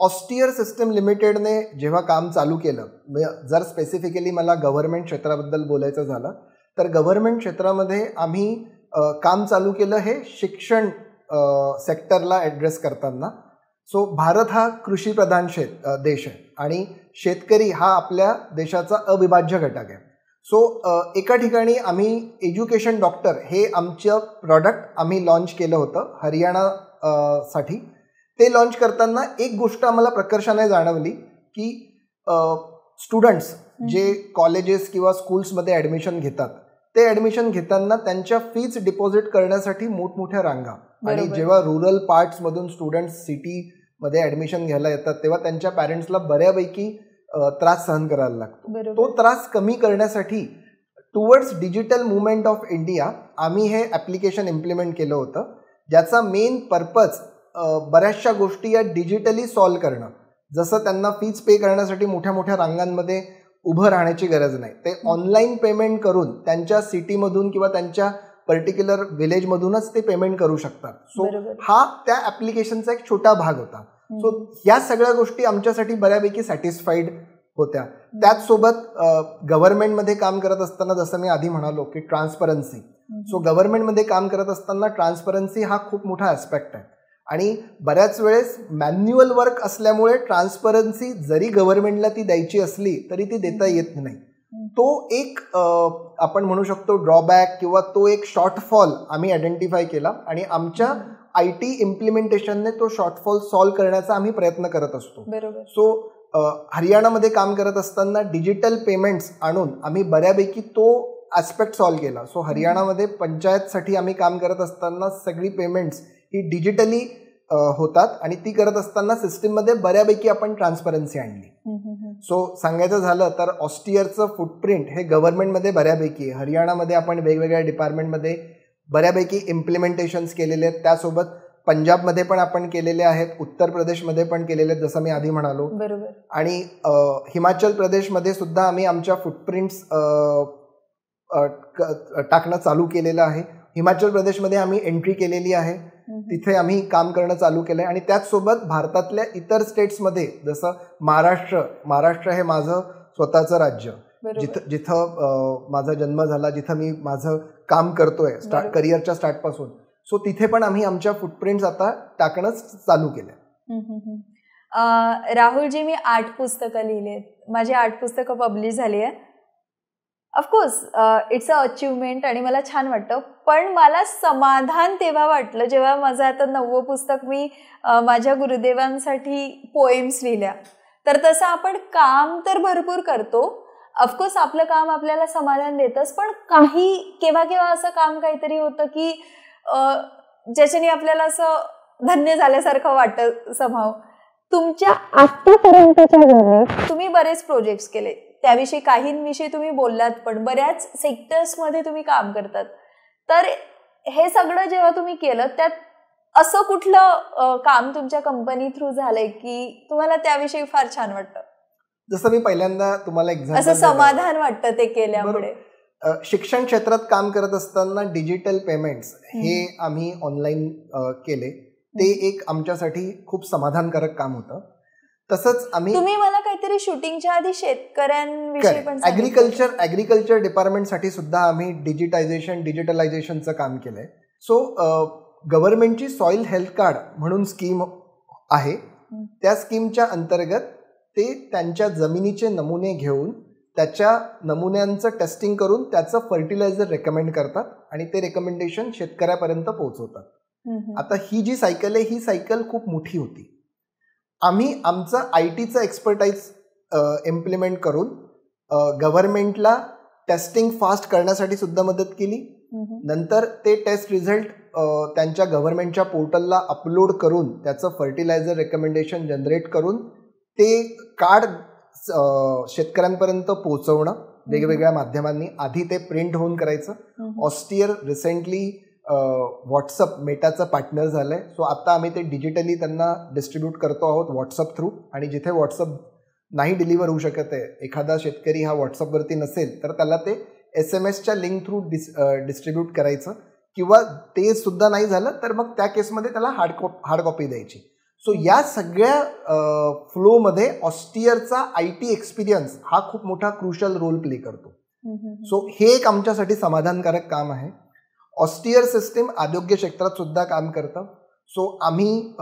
ऑस्टियर सिस्टम लिमिटेडने जेव्हा काम चालू केलं, जर स्पेसिफिकली मला गव्हर्नमेंट क्षेत्राबद्दल बोलायचं झालं तर गव्हर्नमेंट क्षेत्रामध्ये आम्ही काम चालू केलं हे शिक्षण सेक्टरला ॲड्रेस करताना. सो भारत हा कृषीप्रधान देश आहे आणि शेतकरी हा आपल्या देशाचा अविभाज्य घटक आहे. सो एका ठिकाणी आम्ही एज्युकेशन डॉक्टर हे आमचं प्रॉडक्ट आम्ही लॉन्च केलं होतं हरियाणासाठी. ते लॉन्च करताना एक गोष्ट आम्हाला प्रकर्षाने जाणवली की स्टुडंट्स जे कॉलेजेस किंवा स्कूल्समध्ये ॲडमिशन घेतात ते ॲडमिशन घेताना त्यांच्या फीज डिपॉझिट करण्यासाठी मोठमोठ्या रांगा, आणि जेव्हा रुरल पार्ट्समधून स्टुडंट्स सिटीमध्ये ॲडमिशन घ्यायला येतात तेव्हा त्यांच्या पॅरेंट्सला बऱ्यापैकी त्रास सहन करायला लागतो. तो त्रास कमी करण्यासाठी towards digital movement of India आम्ही हे ॲप्लिकेशन इम्प्लिमेंट केलं होतं, ज्याचा मेन पर्पज बऱ्याचशा गोष्टी या डिजिटली सॉल्व्ह करणं. जसं त्यांना फीज पे करण्यासाठी मोठ्या मोठ्या रांगांमध्ये उभं राहण्याची गरज नाही, ते ऑनलाईन पेमेंट करून त्यांच्या सिटीमधून किंवा त्यांच्या पर्टिक्युलर विलेजमधूनच ते पेमेंट करू शकतात. सो हा त्या ॲप्लिकेशनचा एक छोटा भाग होता. सो या सगळ्या गोष्टी आमच्यासाठी बऱ्यापैकी सॅटिस्फाईड होत्या. त्याचसोबत गव्हर्नमेंटमध्ये काम करत असताना जसं मी आधी म्हणालो की ट्रान्सपरन्सी. सो गव्हर्नमेंटमध्ये काम करत असताना ट्रान्सपरन्सी हा खूप मोठा ॲस्पेक्ट आहे, आणि बऱ्याच वेळेस मॅन्युअल वर्क असल्यामुळे ट्रान्सपरन्सी जरी गव्हर्नमेंटला ती द्यायची असली तरी ती देता येत नाही. तो एक आपण म्हणू शकतो ड्रॉबॅक किंवा तो एक शॉर्टफॉल आम्ही आयडेंटिफाय केला, आणि आमच्या IT इम्प्लिमेंटेशनने तो शॉर्टफॉल सॉल्व्ह करण्याचा आम्ही प्रयत्न करत असतो. सो हरियाणामध्ये काम करत असताना डिजिटल पेमेंट्स आणून आम्ही बऱ्यापैकी तो ॲस्पेक्ट सॉल्व्ह केला. सो हरियाणामध्ये पंचायतसाठी आम्ही काम करत असताना सगळी पेमेंट्स ही डिजिटली होतात, आणि ती करत असताना सिस्टीममध्ये बऱ्यापैकी आपण ट्रान्सपरन्सी आणली. सो सांगायचं झालं तर ऑस्टियरचं फुटप्रिंट हे गव्हर्नमेंटमध्ये बऱ्यापैकी, हरियाणामध्ये आपण वेगवेगळ्या डिपार्टमेंटमध्ये बऱ्यापैकी इम्प्लिमेंटेशन्स केलेले आहेत. त्यासोबत पंजाबमध्ये पण आपण केलेले आहेत, उत्तर प्रदेशमध्ये पण केलेले आहेत जसं मी आधी म्हणालो, आणि हिमाचल प्रदेशमध्ये सुद्धा आम्ही आमच्या फुटप्रिंट्स टाकणं चालू केलेलं आहे. हिमाचल प्रदेशमध्ये आम्ही एंट्री केलेली आहे, तिथे आम्ही काम करणं चालू केलं आहे. आणि त्याचसोबत भारतातल्या इतर स्टेट्समध्ये जसं महाराष्ट्र हे माझं स्वतःचं राज्य, जिथं माझा जन्म झाला, जिथं मी माझं काम करतोय करिअरच्या स्टार्टपासून. सो तिथे पण आम्ही आमच्या फुटप्रिंट्स आता टाकणं चालू केलं. राहुलजी, मी 8 पुस्तकं लिहिली आहेत, माझी 8 पुस्तकं पब्लिश झाली आहे. ऑफकोर्स इट्स अ अचिव्हमेंट आणि मला छान वाटतं, पण मला समाधान तेव्हा वाटलं जेव्हा माझं आता 9वं पुस्तक मी माझ्या गुरुदेवांसाठी पोएम्स लिहिल्या. तर तसं आपण काम तर भरपूर करतो, ऑफकोर्स आपलं काम आपल्याला समाधान देतंच, पण केव्हा केव्हा असं काम काहीतरी होतं की ज्याच्याने आपल्याला असं धन्य झाल्यासारखं वाटतं समाव. तुमच्या आतापर्यंतच्या जर्नीत तुम्ही बरेच प्रोजेक्ट्स केले, त्याविषयी काहींविषयी तुम्ही बोललात, पण बऱ्याच सेक्टर्समध्ये तुम्ही काम करतात. तर हे सगळं जेव्हा तुम्ही केलं त्यात असं कुठलं काम तुमच्या कंपनी थ्रू झालंय की तुम्हाला त्याविषयी फार छान वाटतं? जसं मी पहिल्यांदा तुम्हाला एक्झाम्पल, असं समाधान वाटतं ते केल्यामुळे. शिक्षण क्षेत्रात काम करत असताना डिजिटल पेमेंट्स हे आम्ही ऑनलाईन केले, ते एक आमच्यासाठी खूप समाधानकारक काम होतं. तसंच तुम्ही मला काहीतरी शूटिंगच्या आधी शेतकऱ्यांविषयी पण ॲग्रिकल्चर डिपार्टमेंटसाठी सुद्धा आम्ही डिजिटलायझेशनचं काम केलंय. सो गव्हर्नमेंटची सॉइल हेल्थ कार्ड म्हणून स्कीम आहे, त्या स्कीमच्या अंतर्गत ते त्यांच्या जमिनीचे नमुने घेऊन त्याच्या नमुन्यांचं टेस्टिंग करून त्याचं फर्टिलायझर रेकमेंड करतात आणि ते रेकमेंडेशन शेतकऱ्यापर्यंत पोहोचवतात. आता ही जी सायकल आहे ही सायकल खूप मोठी होती. आम्ही आमचं IT एक्सपर्टाईज इम्प्लिमेंट करून गव्हर्नमेंटला टेस्टिंग फास्ट करण्यासाठी सुद्धा मदत केली. नंतर ते टेस्ट रिझल्ट त्यांच्या गव्हर्नमेंटच्या पोर्टलला अपलोड करून त्याचं फर्टिलायझर रेकमेंडेशन जनरेट करून ते कार्ड शेतकऱ्यांपर्यंत पोहोचवणं वेगवेगळ्या माध्यमांनी. आधी ते प्रिंट होऊन करायचं. ऑस्टियर रिसेंटली व्हॉट्सअप मेटाचं पार्टनर झालंय. सो आता आम्ही ते डिजिटली त्यांना डिस्ट्रीब्यूट करतो आहोत व्हॉट्सअप थ्रू. आणि जिथे व्हॉट्सअप नाही डिलिव्हर होऊ शकत आहे, एखादा शेतकरी हा व्हॉट्सअपवरती नसेल तर त्याला ते SMS लिंक थ्रू डिस्ट्रीब्यूट करायचं, किंवा ते सुद्धा नाही झालं तर मग त्या केसमध्ये त्याला हार्ड कॉपी द्यायची. सो या सगळ्या फ्लोमध्ये ऑस्टियरचा IT एक्सपिरियन्स हा खूप मोठा क्रुशल रोल प्ले करतो. सो हे एक आमच्यासाठी समाधानकारक काम आहे. ऑस्टियर सिस्टीम आरोग्य क्षेत्रात सुद्धा काम करतं. सो आम्ही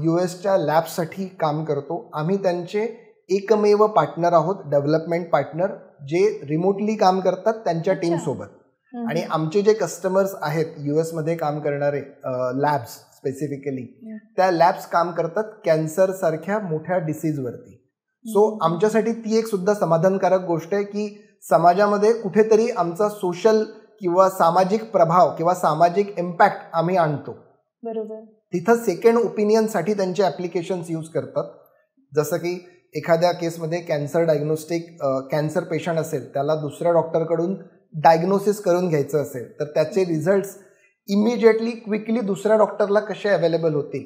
US लॅबसाठी काम करतो. आम्ही त्यांचे एकमेव पार्टनर आहोत, डेव्हलपमेंट पार्टनर, जे रिमोटली काम करतात त्यांच्या टीमसोबत. आणि आमचे जे कस्टमर्स आहेत US मध्ये काम करणारे लॅब्स स्पेसिफिकली, त्या लॅब्स काम करतात कॅन्सर सारख्या मोठ्या डिसीजवरती. सो आमच्यासाठी ती एक सुद्धा समाधानकारक गोष्ट आहे की समाजामध्ये कुठेतरी आमचा सोशल किंवा सामाजिक प्रभाव किंवा सामाजिक इम्पॅक्ट आम्ही आणतो. बरोबर. तिथं सेकंड ओपिनियनसाठी त्यांचे ॲप्लिकेशन्स यूज करतात. जसं की एखाद्या केसमध्ये कॅन्सर पेशंट असेल, त्याला दुसऱ्या डॉक्टरकडून डायग्नोसिस करून घ्यायचं असेल तर त्याचे रिझल्ट्स इमिजिएटली क्विकली दुसऱ्या डॉक्टरला कसे अवेलेबल होतील,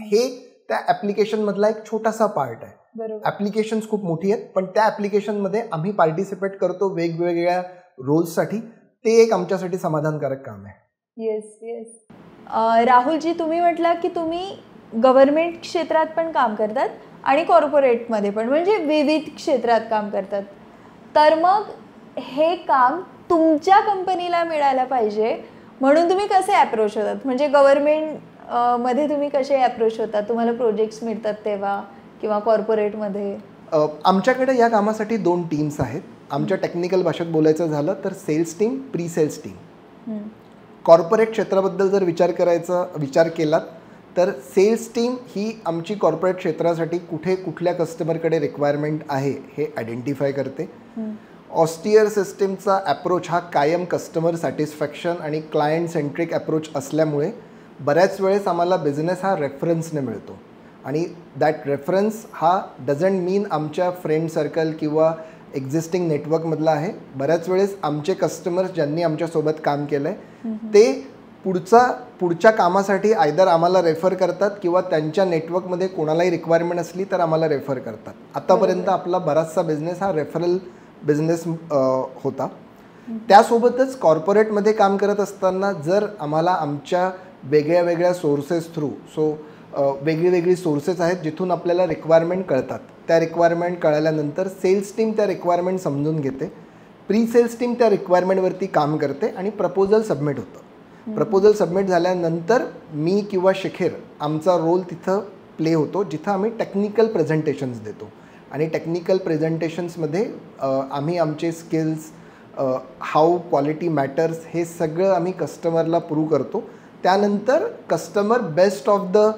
हे त्या ॲप्लिकेशनमधला एक छोटासा पार्ट आहे. ॲप्लिकेशन्स खूप मोठी आहेत, पण त्या ॲप्लिकेशनमध्ये आम्ही पार्टिसिपेट करतो वेगवेगळ्या रोल्ससाठी. ते एक आमच्यासाठी समाधानकारक काम आहे. Yes yes. राहुलजी, तुम्ही म्हटलं की तुम्ही गव्हर्नमेंट क्षेत्रात पण काम करतात आणि कॉर्पोरेटमध्ये पण, म्हणजे विविध क्षेत्रात काम करतात. तर मग हे काम तुमच्या कंपनीला मिळायला पाहिजे म्हणून तुम्ही कसे अप्रोच होतात? म्हणजे गव्हर्नमेंटमध्ये तुम्ही कसे अप्रोच होतात? तुम्हाला प्रोजेक्ट्स मिळतात तेव्हा, किंवा कॉर्पोरेटमध्ये? आमच्याकडे या कामासाठी 2 टीम्स आहेत. आमच्या टेक्निकल भाषेत बोलायचं झालं तर sales team, pre sales team. Corporate क्षेत्राबद्दल जर विचार केलात तर सेल्स टीम ही आमची कॉर्पोरेट क्षेत्रासाठी कुठल्या कस्टमरकडे रिक्वायरमेंट आहे हे आयडेंटिफाय करते. ऑस्टियर सिस्टीमचा अप्रोच हा कायम कस्टमर सॅटिस्फॅक्शन आणि क्लायंट सेंट्रिक अप्रोच असल्यामुळे बऱ्याच वेळेस आम्हाला बिझनेस हा रेफरन्सने मिळतो. आणि दॅट रेफरन्स हा डझंट मीन आमच्या फ्रेंड सर्कल किंवा एक्झिस्टिंग नेटवर्कमधला आहे. बऱ्याच वेळेस आमचे कस्टमर्स ज्यांनी आमच्यासोबत काम केलं आहे ते पुढच्या कामासाठी आयदर आम्हाला रेफर करतात किंवा त्यांच्या नेटवर्कमध्ये कोणालाही रिक्वायरमेंट असली तर आम्हाला रेफर करतात. आतापर्यंत आपला बराचसा बिझनेस हा रेफरल बिझनेस होता. त्यासोबतच कॉर्पोरेटमध्ये काम करत असताना जर आम्हाला आमच्या वेगळ्या सोर्सेस थ्रू, वेगळी सोर्सेस आहेत जिथून आपल्याला रिक्वायरमेंट कळतात, त्या रिक्वायरमेंट कळाल्यानंतर सेल्स टीम त्या रिक्वायरमेंट समजून घेते, प्री सेल्स टीम त्या रिक्वायरमेंटवरती काम करते आणि प्रपोजल सबमिट होतं. प्रपोजल सबमिट झाल्यानंतर मी किंवा शिखर आमचा रोल तिथं प्ले होतो, जिथं आम्ही टेक्निकल प्रेझेंटेशन्स देतो. आणि टेक्निकल प्रेझेंटेशन्समध्ये आम्ही आमचे स्किल्स, हाऊ क्वालिटी मॅटर्स, हे सगळं आम्ही कस्टमरला प्रूव्ह करतो. त्यानंतर customer best of the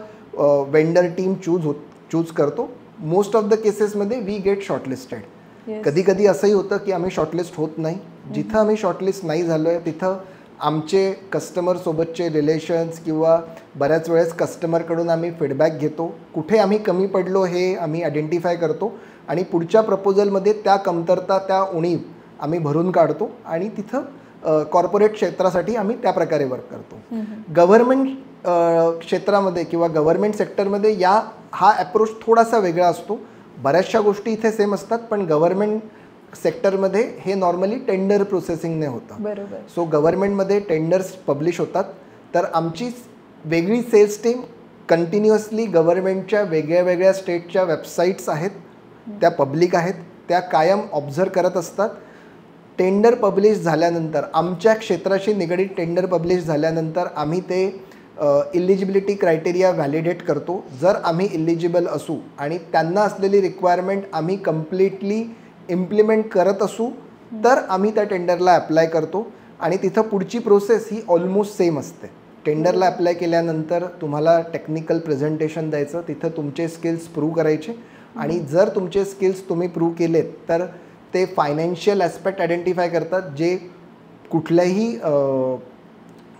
vendor team choose करतो. मोस्ट ऑफ द केसेसमध्ये वी गेट शॉर्टलिस्टेड. कधी असंही होतं की आम्ही शॉर्टलिस्ट होत नाही. जिथं आम्ही शॉर्टलिस्ट नाही झालो आहे तिथं आमचे कस्टमरसोबतचे रिलेशन्स किंवा बऱ्याच वेळेस कस्टमरकडून आम्ही फीडबॅक घेतो. कुठे आम्ही कमी पडलो हे आम्ही आयडेंटिफाय करतो आणि पुढच्या प्रपोजलमध्ये त्या कमतरता, त्या उणीव आम्ही भरून काढतो आणि तिथं कॉर्पोरेट क्षेत्रासाठी आम्ही त्या प्रकारे वर्क करतो. गव्हर्नमेंट क्षेत्रामध्ये किंवा गव्हर्नमेंट सेक्टरमध्ये हा अप्रोच थोडासा वेगळा असतो. बऱ्याचशा गोष्टी इथे सेम असतात, पण गव्हर्नमेंट सेक्टरमध्ये हे नॉर्मली टेंडर प्रोसेसिंगने होतं. बरोबर. सो गव्हर्नमेंटमध्ये टेंडर्स पब्लिश होतात, तर आमची वेगळी सेल्स टीम कंटिन्युअसली गव्हर्नमेंटच्या वेगळ्या स्टेटच्या वेबसाईट्स आहेत, त्या पब्लिक आहेत, त्या कायम ऑब्झर्व करत असतात. टेंडर पब्लिश झाल्यानंतर, आमच्या क्षेत्राशी निगडीत टेंडर पब्लिश झाल्यानंतर आम्ही ते इलिजिबिलिटी क्रायटेरिया व्हॅलिडेट करतो. जर आम्ही इलिजिबल असू आणि त्यांना असलेली रिक्वायरमेंट आम्ही कम्प्लिटली इम्प्लिमेंट करत असू तर आम्ही त्या टेंडरला अप्लाय करतो. आणि तिथं पुढची प्रोसेस ही ऑलमोस्ट सेम असते. टेंडरला अप्लाय केल्यानंतर तुम्हाला टेक्निकल प्रेझेंटेशन द्यायचं, तिथं तुमचे स्किल्स प्रूव्ह करायचे आणि जर तुमचे स्किल्स तुम्ही प्रूव्ह केलेत तर ते फायनान्शियल ॲस्पेक्ट आयडेंटिफाय करतात, जे कुठल्याही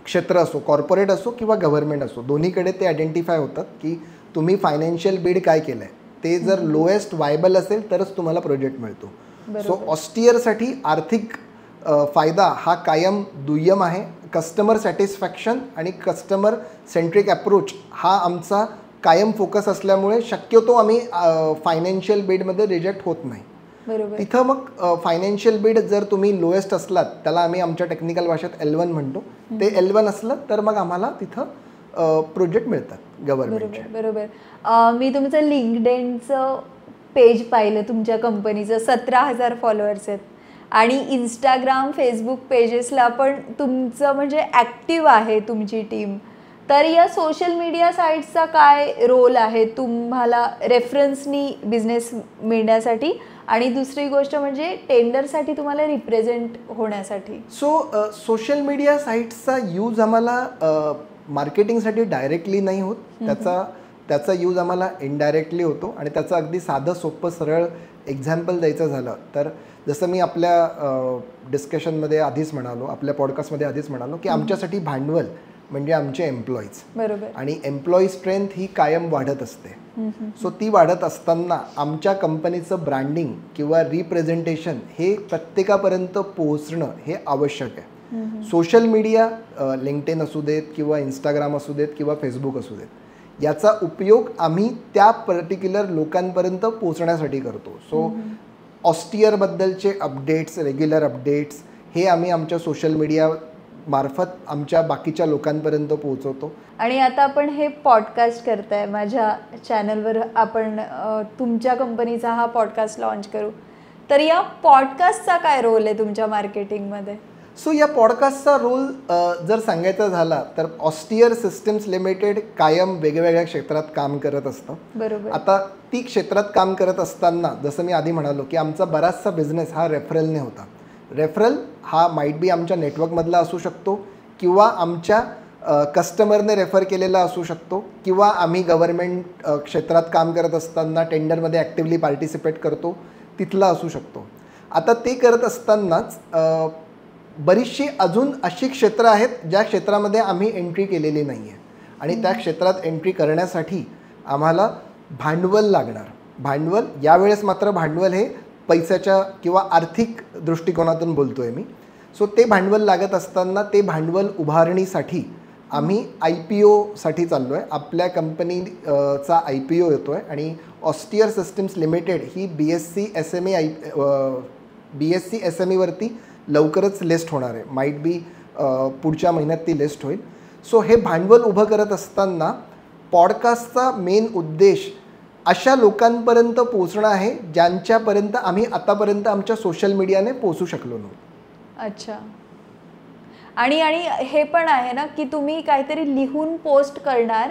क्षेत्र असो, कॉर्पोरेट असो किंवा गव्हर्नमेंट असो, दोन्हीकडे ते आयडेंटिफाय होतात की तुम्ही फायनान्शियल बीड काय केलं आहे. ते जर लोएस्ट वायबल असेल तरच तुम्हाला प्रोजेक्ट मिळतो. सो ऑस्टियरसाठी आर्थिक फायदा हा कायम दुय्यम आहे. कस्टमर सॅटिस्फॅक्शन आणि कस्टमर सेंट्रिक अप्रोच हा आमचा कायम फोकस असल्यामुळे शक्यतो आम्ही फायनान्शियल बीडमध्ये रिजेक्ट होत नाही. तिथं मग फायनान्शियल बीड जर तुम्ही लोएस्ट असलात, त्याला आम्ही आमच्या टेक्निकल भाषेत L1 म्हणतो, ते L1 असलं तर मग आम्हाला तिथं प्रोजेक्ट मिळतात गव्हर्नमेंटचे. बरोबर. मी तुमचं लिंक्डइनचं पेज पाहिलं, तुमच्या कंपनीचं 17,000 फॉलोअर्स आहेत आणि इंस्टाग्राम फेसबुक पेजेसला पण तुमचं म्हणजे ॲक्टिव्ह आहे तुमची टीम. तर या सोशल मीडिया साईट्सचा काय रोल आहे तुम्हाला रेफरन्सनी बिझनेस मिळण्यासाठी आणि दुसरी गोष्ट म्हणजे टेंडरसाठी तुम्हाला रिप्रेझेंट होण्यासाठी? सोशल मीडिया साईट्सचा यूज आम्हाला मार्केटिंगसाठी डायरेक्टली नाही होत. त्याचा यूज आम्हाला इनडायरेक्टली होतो. आणि त्याचं अगदी साधं सोपं सरळ एक्झाम्पल द्यायचं झालं तर जसं मी आपल्या डिस्कशनमध्ये आधीच म्हणालो, आपल्या पॉडकास्टमध्ये आधीच म्हणालो की आमच्यासाठी भांडवल म्हणजे आमचे एम्प्लॉईज. बरोबर. आणि एम्प्लॉई स्ट्रेंथ ही कायम वाढत असते. सो ती वाढत असताना आमच्या कंपनीचं ब्रँडिंग किंवा रिप्रेझेंटेशन हे प्रत्येकापर्यंत पोहोचणं हे आवश्यक आहे. सोशल मीडिया लिंक्डइन असू देत किंवा इंस्टाग्राम असू देत किंवा फेसबुक असू देत, याचा उपयोग आम्ही त्या पर्टिक्युलर लोकांपर्यंत पोहोचण्यासाठी करतो. सो ऑस्टियरबद्दलचे अपडेट्स, रेग्युलर अपडेट्स हे आम्ही आमच्या सोशल मीडिया मार्फत आमच्या बाकीच्या लोकांपर्यंत पोहोचवतो. आणि आता आपण हे पॉडकास्ट करताय, माझ्या चॅनलवर आपण तुमच्या कंपनीचा हा पॉडकास्ट लॉन्च करू, तर या पॉडकास्टचा काय रोल आहे तुमच्या मार्केटिंगमध्ये? सो या पॉडकास्टचा रोल जर सांगायचा झाला तर ऑस्टियर सिस्टम्स लिमिटेड कायम वेगवेगळ्या क्षेत्रात काम करत असतं. बरोबर. आता ती क्षेत्रात काम करत असताना जसं मी आधी म्हणालो की आमचा बराचसा बिझनेस हा रेफरलने होता. रेफरल हा माईट बी आमच्या नेटवर्कमधला असू शकतो किंवा आमच्या कस्टमरने रेफर केलेला असू शकतो किंवा आम्ही गव्हर्नमेंट क्षेत्रात काम करत असताना टेंडरमध्ये ॲक्टिव्हली पार्टिसिपेट करतो तिथला असू शकतो. आता ते करत असतानाच बरीचशी अजून अशी क्षेत्रं आहेत ज्या क्षेत्रामध्ये आम्ही एंट्री केलेली नाही आहे आणि त्या क्षेत्रात एंट्री करण्यासाठी आम्हाला भांडवल लागणार. भांडवल यावेळेस मात्र भांडवल हे पैशाच्या किंवा आर्थिक दृष्टिकोनातून बोलतो आहे मी. सो ते भांडवल लागत असताना ते भांडवल उभारणीसाठी आम्ही IPOसाठी चाललो आहे. आपल्या कंपनीचा IPO येतो आहे आणि ऑस्टियर सिस्टम्स लिमिटेड ही BSE SME लवकरच लिस्ट होणार आहे. माईट बी पुढच्या महिन्यात ती लिस्ट होईल. सो हे भांडवल उभं करत असताना पॉडकास्टचा मेन उद्देश अशा लोकांपर्यंत पोहोचणं आहे ज्यांच्यापर्यंत आम्ही आतापर्यंत आमच्या सोशल मीडियाने पोहोचू शकलो नव्हतो. अच्छा. आणि हे पण आहे ना की तुम्ही काहीतरी लिहून पोस्ट करणार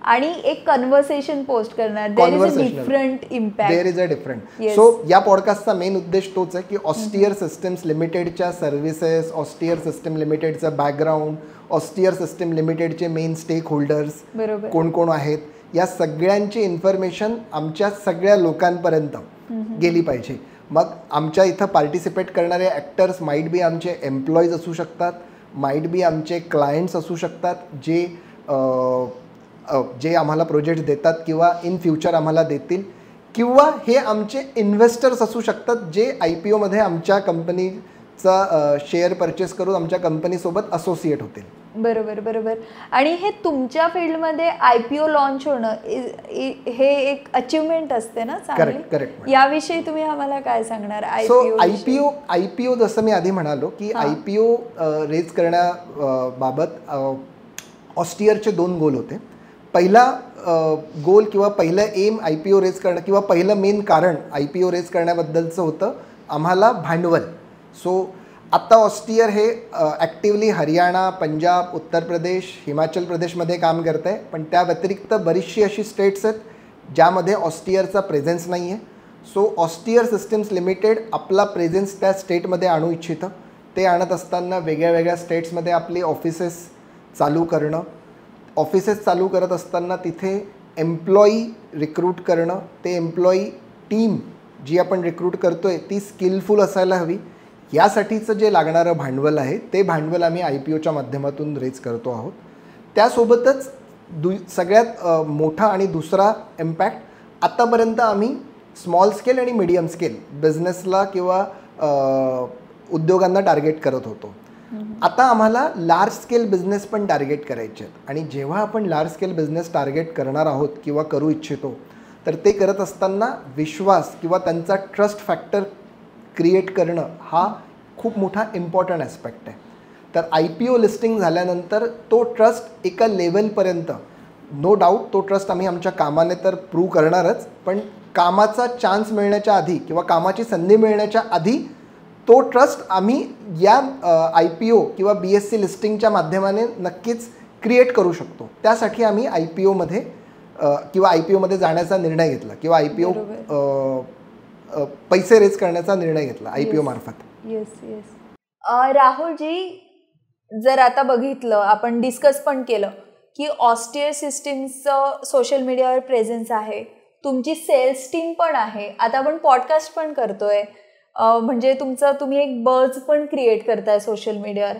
आणि एक कन्व्हर्सेशन पोस्ट करणार. There is a different impact. There is a different. So या पॉडकास्टचा मेन उद्देश तोच आहे की ऑस्टियर सिस्टम्स लिमिटेडच्या सर्व्हिसेस, ऑस्टियर सिस्टम लिमिटेडचं बॅकग्राऊंड, ऑस्टियर सिस्टम लिमिटेडचे मेन स्टेक होल्डर्स कोण कोण आहेत, या सगळ्यांची इन्फॉर्मेशन आमच्या सगळ्या लोकांपर्यंत गेली पाहिजे. मग आमच्या इथं पार्टिसिपेट करणारे ॲक्टर्स माईट बी आमचे एम्प्लॉईज असू शकतात, माईट बी आमचे क्लायंट्स असू शकतात जे आम्हाला प्रोजेक्ट देतात किंवा इन फ्युचर आम्हाला देतील, किंवा हे आमचे इन्व्हेस्टर्स असू शकतात जे IPOमध्ये आमच्या कंपनीचा शेअर परचेस करून आमच्या कंपनीसोबत असोसिएट होतील. बरोबर. आणि हे तुमच्या फील्डमध्ये IPO लॉन्च होणं हे एक अचिव्हमेंट असते ना चांगली. करेक्ट. याविषयी तुम्ही आम्हाला काय सांगणार? IPO जसं मी आधी म्हणालो की IPO रेज करण्याबाबत ऑस्टियरचे 2 गोल होते. पहिला गोल किंवा पहिलं एम IPO रेज करणं किंवा पहिलं मेन कारण IPO रेज करण्याबद्दलचं होतं आम्हाला भांडवल. सो आत्ता ऑस्टियर हे ॲक्टिवली हरियाणा, पंजाब, उत्तर प्रदेश, हिमाचल प्रदेशमध्ये काम करतं आहे. पण त्या व्यतिरिक्त बरीचशी अशी स्टेट्स आहेत ज्यामध्ये ऑस्टियरचा प्रेझेन्स नाही आहे. सो ऑस्टियर सिस्टीम्स लिमिटेड आपला प्रेझेन्स त्या स्टेटमध्ये आणू इच्छितं. ते आणत असताना वेगळ्या वेगळ्या स्टेट्समध्ये आपली ऑफिसेस चालू करणं, ऑफिसेस चालू करत असताना तिथे एम्प्लॉई रिक्रूट करणं, ते एम्प्लॉई टीम जी आपण रिक्रूट करतो आहे ती स्किलफुल असायला हवी. यासाठीचं जे लागणारं भांडवल आहे ते भांडवल आम्ही IPOच्या माध्यमातून रेज करतो आहोत. त्यासोबतच सगळ्यात मोठा आणि दुसरा इम्पॅक्ट, आत्तापर्यंत आम्ही स्मॉल स्केल आणि मीडियम स्केल बिझनेसला किंवा उद्योगांना टार्गेट करत होतो. आता आम्हाला लार्ज स्केल बिझनेस पण टार्गेट करायचे आहेत. आणि जेव्हा आपण लार्ज स्केल बिझनेस टार्गेट करणार आहोत किंवा करू इच्छितो तर ते करत असताना विश्वास किंवा त्यांचा ट्रस्ट फॅक्टर क्रिएट करणं हा खूप मोठा इम्पॉर्टंट ॲस्पेक्ट आहे. तर IPO लिस्टिंग झाल्यानंतर तो ट्रस्ट एका लेवलपर्यंत, नो डाऊट तो ट्रस्ट आम्ही आमच्या कामाने तर प्रूव्ह करणारच, पण कामाचा चान्स मिळण्याच्या आधी किंवा कामाची संधी मिळण्याच्या आधी तो ट्रस्ट आम्ही या IPO किंवा BSE लिस्टिंगच्या माध्यमाने नक्कीच क्रिएट करू शकतो. त्यासाठी आम्ही IPOमध्ये जाण्याचा निर्णय घेतला किंवा IPO पैसे रेज करण्याचा निर्णय घेतला IPO मार्फत. राहुलजी, जर आता बघितलं, आपण डिस्कस पण केलं की ऑस्टियर सिस्टीमचं सोशल मीडियावर प्रेझेन्स आहे, तुमची सेल्स टीम पण आहे, आता आपण पॉडकास्ट पण करतोय, म्हणजे तुम्ही एक बज पण क्रिएट करताय सोशल मीडियावर.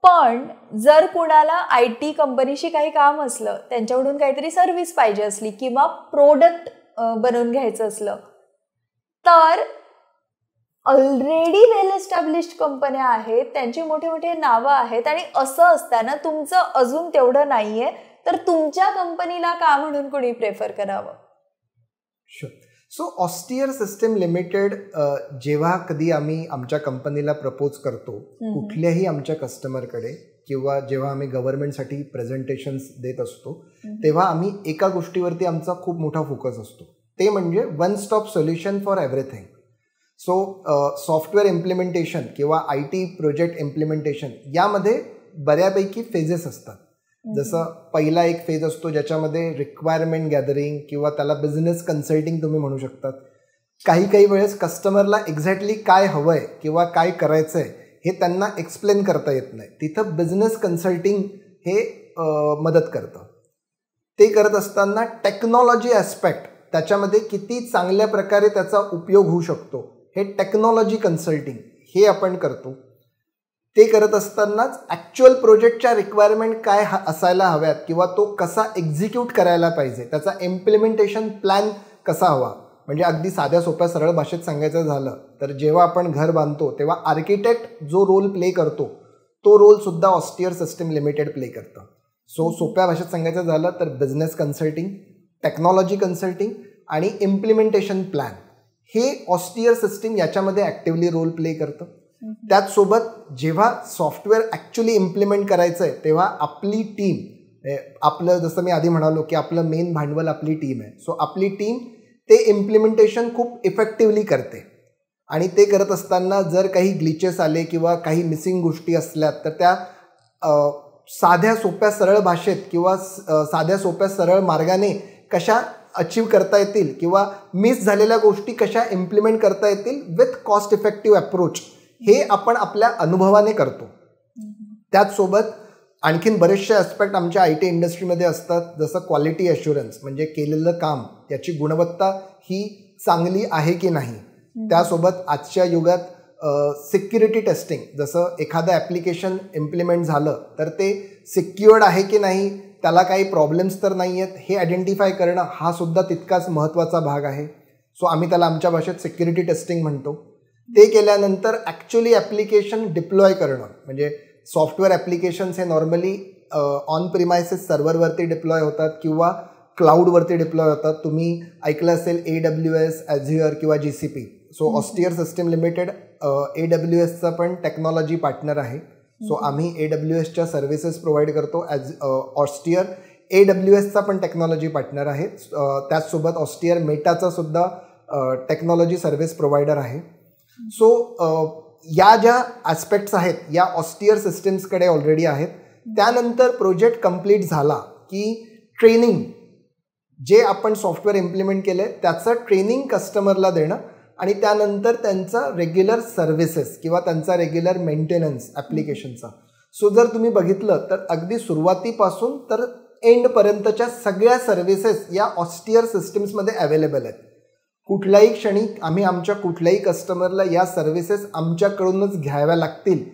पण जर कुणाला IT कंपनीशी काही काम असलं, त्यांच्याकडून काहीतरी सर्व्हिस पाहिजे असली किंवा प्रोडक्ट बनवून घ्यायचं असलं, तर ऑलरेडी वेल एस्टॅब्लिश्ड कंपन्या आहेत, त्यांची मोठे मोठे नावं आहेत, आणि असं असताना तुमचं अजून तेवढं नाही आहे, तर तुमच्या कंपनीला का म्हणून कोणी प्रेफर करावं? सो ऑस्टियर सिस्टीम लिमिटेड जेव्हा कधी आम्ही आमच्या कंपनीला प्रपोज करतो कुठल्याही आमच्या कस्टमरकडे किंवा जेव्हा आम्ही गव्हर्नमेंटसाठी प्रेझेंटेशन्स देत असतो, तेव्हा आम्ही एका गोष्टीवरती आमचा खूप मोठा फोकस असतो, ते म्हणजे one stop solution for everything. So software implementation किंवा IT प्रोजेक्ट इम्प्लिमेंटेशन यामध्ये बऱ्यापैकी फेजेस असतात. जसं पहिला एक फेज असतो ज्याच्यामध्ये रिक्वायरमेंट गॅदरिंग किंवा त्याला बिझनेस कन्सल्टिंग तुम्ही म्हणू शकतात. काही वेळेस कस्टमरला एक्झॅक्टली काय हवं आहे किंवा काय करायचं आहे हे त्यांना एक्सप्लेन करता येत नाही. तिथं बिझनेस कन्सल्टिंग हे मदत करतं. ते करत असताना टेक्नॉलॉजी ॲस्पेक्ट, त्याच्यामध्ये किती चांगल्या प्रकारे त्याचा उपयोग होऊ शकतो, हे टेक्नॉलॉजी कन्सल्टिंग हे आपण करतो. ते करत असतानाच ॲक्च्युअल प्रोजेक्टच्या रिक्वायरमेंट काय असायला हव्यात किंवा तो कसा एक्झिक्यूट करायला पाहिजे, त्याचा इम्प्लिमेंटेशन प्लॅन कसा हवा. म्हणजे अगदी साध्या सोप्या सरळ भाषेत सांगायचं झालं तर जेव्हा आपण घर बांधतो तेव्हा आर्किटेक्ट जो रोल प्ले करतो तो रोलसुद्धा ऑस्टियर सिस्टीम लिमिटेड प्ले करतं. सो सोप्या भाषेत सांगायचं झालं तर बिझनेस कन्सल्टिंग, टेक्नॉलॉजी कन्सल्टिंग आणि इम्प्लिमेंटेशन प्लॅन हे ऑस्टियर सिस्टीम याच्यामध्ये ॲक्टिव्हली रोल प्ले करतं. त्याचसोबत जेव्हा सॉफ्टवेअर ॲक्च्युली इम्प्लिमेंट करायचं आहे तेव्हा आपली टीम, आपलं जसं मी आधी म्हणालो की आपलं मेन भांडवल आपली टीम आहे. सो आपली टीम ते इम्प्लिमेंटेशन खूप इफेक्टिव्हली करते. आणि ते करत असताना जर काही ग्लिचेस आले किंवा काही मिसिंग गोष्टी असल्या तर त्या साध्या सोप्या सरळ भाषेत किंवा साध्या सोप्या सरळ मार्गाने कशा अचीव करता येतील किंवा मिस झालेल्या गोष्टी कशा इम्प्लिमेंट करता येतील विथ कॉस्ट इफेक्टिव्ह अप्रोच, हे आपण आपल्या अनुभवाने करतो. त्याचसोबत आणखीन बरेचसे ॲस्पेक्ट आमच्या IT इंडस्ट्रीमध्ये असतात, जसं क्वालिटी ॲश्युरन्स, म्हणजे केलेलं काम याची गुणवत्ता ही चांगली आहे की नाही. त्यासोबत आजच्या युगात सिक्युरिटी टेस्टिंग, जसं एखादं ॲप्लिकेशन इम्प्लिमेंट झालं तर ते सिक्युअर्ड आहे की नाही, त्याला काही प्रॉब्लेम्स तर नाही आहेत हे आयडेंटिफाय करणं हा सुद्धा तितकाच महत्त्वाचा भाग आहे. सो आम्ही त्याला आमच्या भाषेत सिक्युरिटी टेस्टिंग म्हणतो. ते केल्यानंतर ॲक्च्युली ॲप्लिकेशन डिप्लॉय करणं, म्हणजे सॉफ्टवेअर ॲप्लिकेशन्स हे नॉर्मली ऑन प्रिमायसेस सर्व्हरवरती डिप्लॉय होतात किंवा क्लाउडवरती डिप्लॉय होतात. तुम्ही ऐकलं असेल AWS, Azure किंवा GCP. So Austere system limited AWSचा पण टेक्नॉलॉजी पार्टनर आहे. सो आम्ही AWSच्या सर्व्हिसेस प्रोव्हाइड करतो. ऑस्टियर AWSचा पण टेक्नॉलॉजी पार्टनर आहे. त्याचसोबत ऑस्टियर मेटाचा सुद्धा टेक्नॉलॉजी सर्व्हिस प्रोव्हायडर आहे. सो या ज्या ॲस्पेक्ट्स आहेत या ऑस्टियर सिस्टीम्सकडे ऑलरेडी आहेत. त्यानंतर प्रोजेक्ट कंप्लीट झाला की ट्रेनिंग, जे आपण सॉफ्टवेअर इम्प्लिमेंट केलं आहे त्याचं ट्रेनिंग कस्टमरला देणं आणि त्यानंतर त्यांचा रेग्युलर सर्व्हिसेस किंवा त्यांचा रेग्युलर मेंटेनन्स ॲप्लिकेशनचा. सो जर तुम्ही बघितलं तर अगदी सुरुवातीपासून तर एंडपर्यंतच्या सगळ्या सर्व्हिसेस या ऑस्टियर सिस्टीम्समध्ये अवेलेबल आहेत. कुठल्याही क्षणी आम्ही आमच्या कुठल्याही कस्टमरला या सर्व्हिसेस आमच्याकडूनच घ्याव्या लागतील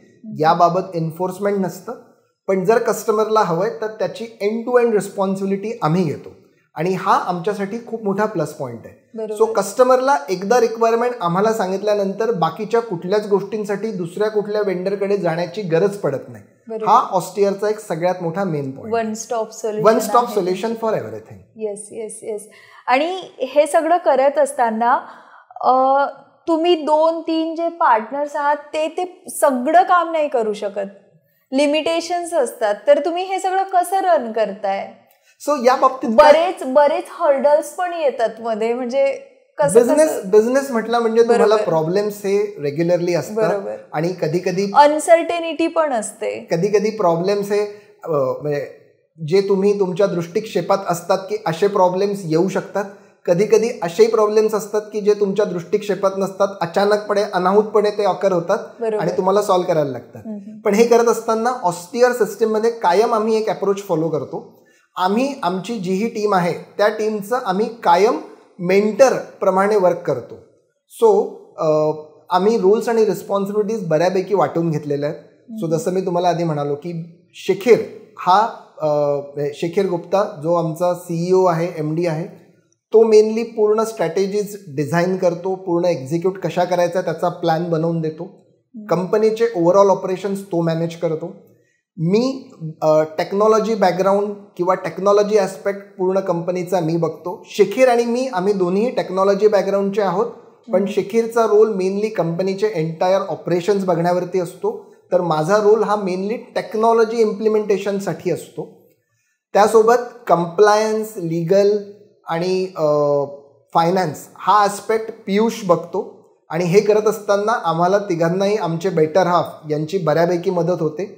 याबाबत एन्फोर्समेंट नसतं. पण जर कस्टमरला हवं आहे तर त्याची एंड टू एंड रिस्पॉन्सिबिलिटी आम्ही घेतो आणि हा आमच्यासाठी खूप मोठा प्लस पॉईंट आहे. सो कस्टमरला एकदा रिक्वायरमेंट आम्हाला सांगितल्यानंतर बाकीच्या कुठल्याच गोष्टींसाठी दुसऱ्या कुठल्या वेंडरकडे जाण्याची गरज पडत नाही. हा ऑस्टियरचा एक सगळ्यात मोठा main point. One stop solution for everything. Yes yes yes. आणि हे सगळं करत असताना तुम्ही 2-3 जे पार्टनर्स आहात ते सगळं काम नाही करू शकत, लिमिटेशन्स असतात. तर तुम्ही हे सगळं कसं रन करताय? सो या बाबतीत बरेच हर्डल्स पण येतात मध्ये. म्हणजे बिझनेस म्हटलं म्हणजे तुम्हाला प्रॉब्लेम्स हे रेग्युलरली असतात आणि कधी अनसर्टेनिटी पण असते. कधी प्रॉब्लेम्स हे म्हणजे जे तुम्ही तुमच्या दृष्टिक्षेपात असतात की असे प्रॉब्लेम्स येऊ शकतात. कधी असेही प्रॉब्लेम्स असतात की जे तुमच्या दृष्टिक्षेपात नसतात, अचानकपणे अनाहूतपणे ते ऑकर होतात आणि तुम्हाला सॉल्व्ह करायला लागतात. पण हे करत असताना ऑस्टियर सिस्टीममध्ये कायम आम्ही एक अप्रोच फॉलो करतो. आम्ही आमची जी ही टीम आहे त्या टीमचं आम्ही कायम मेंटर प्रमाणे वर्क करतो. सो आम्ही रूल्स आणि रिस्पॉन्सिबिलिटीज बऱ्यापैकी वाटून घेतलेल्या आहेत. सो जसं मी तुम्हाला आधी म्हणालो की शेखर गुप्ता जो आमचा CEO आहे, MD आहे, तो मेनली पूर्ण स्ट्रॅटेजीज डिझाईन करतो, पूर्ण एक्झिक्यूट कशा करायचा त्याचा प्लॅन बनवून देतो. कंपनीचे ओव्हरऑल ऑपरेशन्स तो मॅनेज करतो. मी टेक्नॉलॉजी बॅकग्राऊंड किंवा टेक्नॉलॉजी ॲस्पेक्ट पूर्ण कंपनीचा मी बघतो. शेखर आणि मी आम्ही दोन्ही टेक्नॉलॉजी बॅकग्राऊंडचे आहोत, पण शेखरचा रोल मेनली कंपनीचे एंटायर ऑपरेशन्स बघण्यावरती असतो, तर माझा रोल हा मेनली टेक्नॉलॉजी इम्प्लिमेंटेशनसाठी असतो. त्यासोबत कंप्लायन्स, लीगल आणि फायनान्स हा ॲस्पेक्ट पियुष बघतो. आणि हे करत असताना आम्हाला तिघांनाही आमचे बेटर हाफ यांची बऱ्यापैकी मदत होते.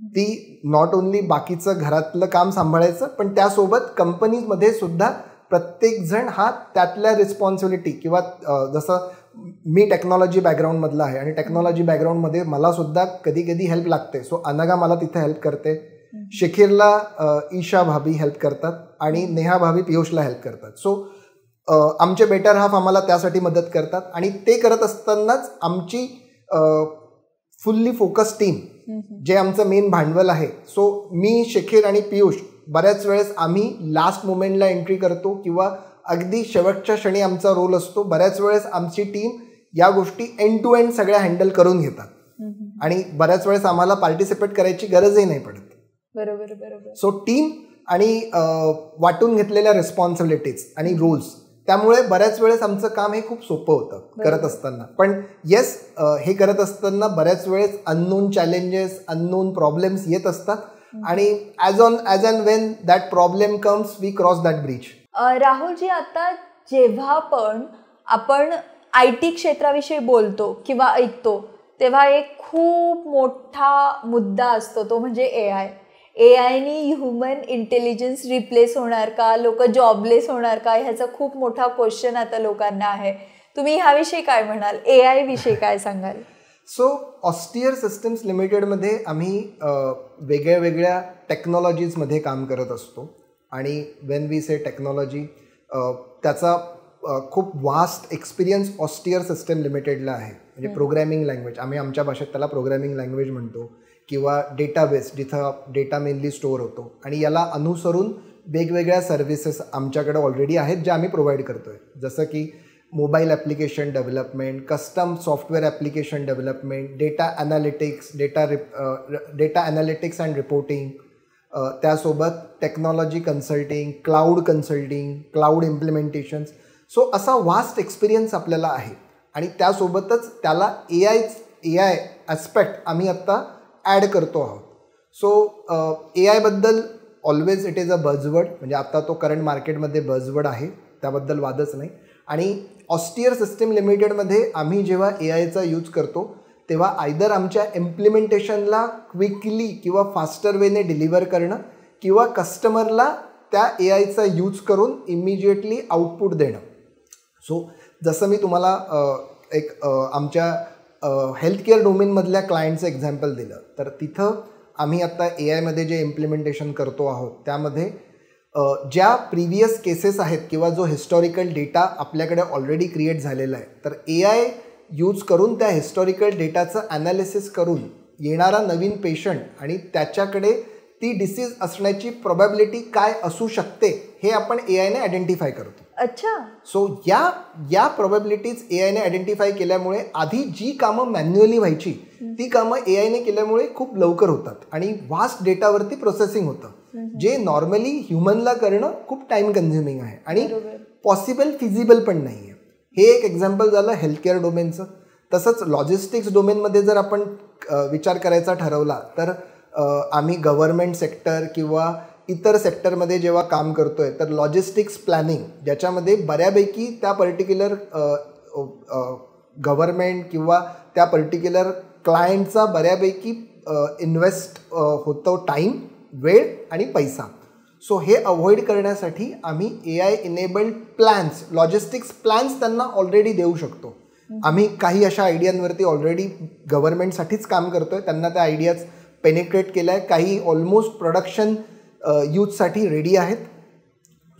ती नॉट ओन्ली बाकीचं घरातलं काम सांभाळायचं, पण त्यासोबत कंपनीमध्ये सुद्धा प्रत्येकजण हा त्यातल्या रिस्पॉन्सिबिलिटी किंवा जसं मी टेक्नॉलॉजी बॅकग्राऊंडमधला आहे आणि टेक्नॉलॉजी बॅकग्राऊंडमध्ये मला सुद्धा कधी हेल्प लागते. सो अनघा मला तिथे हेल्प करते, शेखरला ईशा भाभी हेल्प करतात आणि नेहा भाभी पियुषला हेल्प करतात. सो आमचे बेटर हाफ आम्हाला त्यासाठी मदत करतात आणि ते करत असतानाच आमची फुल्ली फोकस टीम जे आमचं मेन भांडवल आहे. सो मी, शेखर आणि पियुष बऱ्याच वेळेस आम्ही लास्ट मोमेंटला एंट्री करतो किंवा अगदी शेवटच्या क्षणी आमचा रोल असतो. बऱ्याच वेळेस आमची टीम या गोष्टी एंड टू एंड सगळ्या हँडल करून घेतात आणि बऱ्याच वेळेस आम्हाला पार्टिसिपेट करायची गरजही नाही पडत. बरोबर. सो टीम आणि वाटून घेतलेल्या रिस्पॉन्सिबिलिटीज आणि रूल्स, त्यामुळे बऱ्याच वेळेस आमचं काम हे खूप सोपं होतं करत असताना. पण येस, हे करत असताना बऱ्याच वेळेस अननोन चॅलेंजेस, अननोन प्रॉब्लेम्स येत असतात आणि as and when that problem comes we cross that bridge. Rahulji, आता जेव्हा पण आपण IT क्षेत्राविषयी बोलतो किंवा ऐकतो तेव्हा एक खूप मोठा मुद्दा असतो, तो म्हणजे एआयनी ह्युमन इंटेलिजन्स रिप्लेस होणार का, लोक जॉबलेस होणार का, ह्याचा खूप मोठा क्वेश्चन आता लोकांना आहे. तुम्ही ह्याविषयी काय म्हणाल, AI विषयी काय सांगाल? सो ऑस्टियर सिस्टम्स लिमिटेडमध्ये आम्ही वेगळ्या टेक्नॉलॉजीजमध्ये काम करत असतो आणि वेन वी से टेक्नॉलॉजी, त्याचा खूप वास्ट एक्सपिरियन्स ऑस्टियर सिस्टम लिमिटेडला आहे. म्हणजे प्रोग्रॅमिंग लँग्वेज, आम्ही आमच्या भाषेत त्याला प्रोग्रॅमिंग लँग्वेज म्हणतो, किंवा डेटाबेस जिथं डेटा मेनली स्टोअर होतो, आणि याला अनुसरून वेगवेगळ्या सर्व्हिसेस आमच्याकडे ऑलरेडी आहेत ज्या आम्ही प्रोव्हाइड करतो आहे. जसं की mobile application development, custom software application development, data analytics and reporting, त्यासोबत technology consulting, cloud implementations. So असा वास्ट एक्सपिरियन्स आपल्याला आहे आणि त्यासोबतच त्याला AI ॲस्पेक्ट आम्ही आत्ता ॲड करतो आहोत. सो AIबद्दल always it is a buzzword, म्हणजे आता तो करंट मार्केटमध्ये बझवर्ड आहे, त्याबद्दल वादच नाही. आणि ऑस्टियर सिस्टम लिमिटेडमध्ये आम्ही जेव्हा AIचा यूज करतो तेव्हा आयदर आमच्या इम्प्लिमेंटेशनला क्विकली किंवा फास्टर वेने डिलिव्हर करणं किंवा कस्टमरला त्या AIचा यूज करून इमिजिएटली आउटपुट देणं. सो जसं मी तुम्हाला आमच्या हेल्थकेअर डोमेनमधल्या क्लायंटचं एक्झाम्पल दिलं, तर तिथं आम्ही आत्ता AIमध्ये जे इम्प्लिमेंटेशन करतो आहोत त्यामध्ये ज्या प्रिव्हियस केसेस आहेत किंवा जो हिस्टॉरिकल डेटा आपल्याकडे ऑलरेडी क्रिएट झालेला आहे, तर AI यूज करून त्या हिस्टॉरिकल डेटाचं ॲनालिसिस करून येणारा नवीन पेशंट आणि त्याच्याकडे ती डिसीज असण्याची प्रोबॅबिलिटी काय असू शकते हे आपण AIने आयडेंटिफाय करतो. अच्छा. सो या प्रोबॅबिलिटीज AIने आयडेंटिफाय केल्यामुळे आधी जी कामं मॅन्युअली व्हायची ती कामं AIने केल्यामुळे खूप लवकर होतात आणि व्हास्ट डेटावरती प्रोसेसिंग होतं, जे नॉर्मली ह्युमनला करणं खूप टाइम कन्झ्युमिंग आहे आणि पॉसिबल फिजिबल पण नाही आहे. हे एक एक्झाम्पल झालं हेल्थकेअर डोमेनचं. तसंच लॉजिस्टिक्स डोमेनमध्ये जर आपण विचार करायचा ठरवला तर आम्ही गव्हर्नमेंट सेक्टर किंवा इतर सेक्टरमध्ये जेव्हा काम करतोय तर लॉजिस्टिक्स प्लॅनिंग ज्याच्यामध्ये बऱ्यापैकी त्या पर्टिक्युलर गव्हर्नमेंट किंवा त्या पर्टिक्युलर क्लायंटचा बऱ्यापैकी इन्व्हेस्ट होतो टाईम, वेळ आणि पैसा. सो हे अवॉइड करण्यासाठी आम्ही AI enabled plans, logistics plans त्यांना ऑलरेडी देऊ शकतो. आम्ही काही अशा आयडियांवरती ऑलरेडी गव्हर्नमेंटसाठीच काम करतोय, त्यांना त्या आयडियाज पेनिट्रेट केल्या आहे, काही ऑलमोस्ट प्रोडक्शन यूजसाठी रेडी आहेत.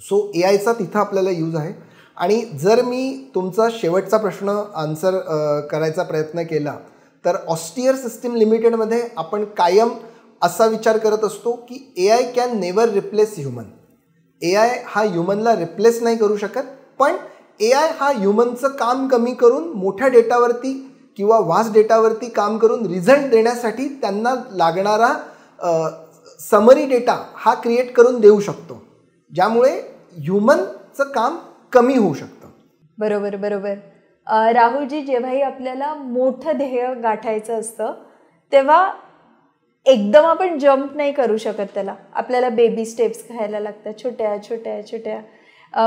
सो AIचा तिथं आपल्याला यूज आहे. आणि जर मी तुमचा शेवटचा प्रश्न आन्सर करायचा प्रयत्न केला तर ऑस्टियर सिस्टीम लिमिटेडमध्ये आपण कायम असा विचार करत असतो की AI can never replace human. AI हा ह्युमनला रिप्लेस नाही करू शकत, पण AI हा ह्युमनचं काम कमी करून मोठ्या डेटावरती किंवा वास्ट डेटावरती काम करून रिझल्ट देण्यासाठी त्यांना लागणारा समरी डेटा हा क्रिएट करून देऊ शकतो, ज्यामुळे ह्युमनचं काम कमी होऊ शकतं. बरोबर बरोबर. राहुलजी, जेव्हाही आपल्याला मोठं ध्येय गाठायचं असतं तेव्हा एकदम आपण जम्प नाही करू शकत, त्याला आपल्याला बेबी स्टेप्स घ्यायला लागतात, छोट्या छोट्या छोट्या.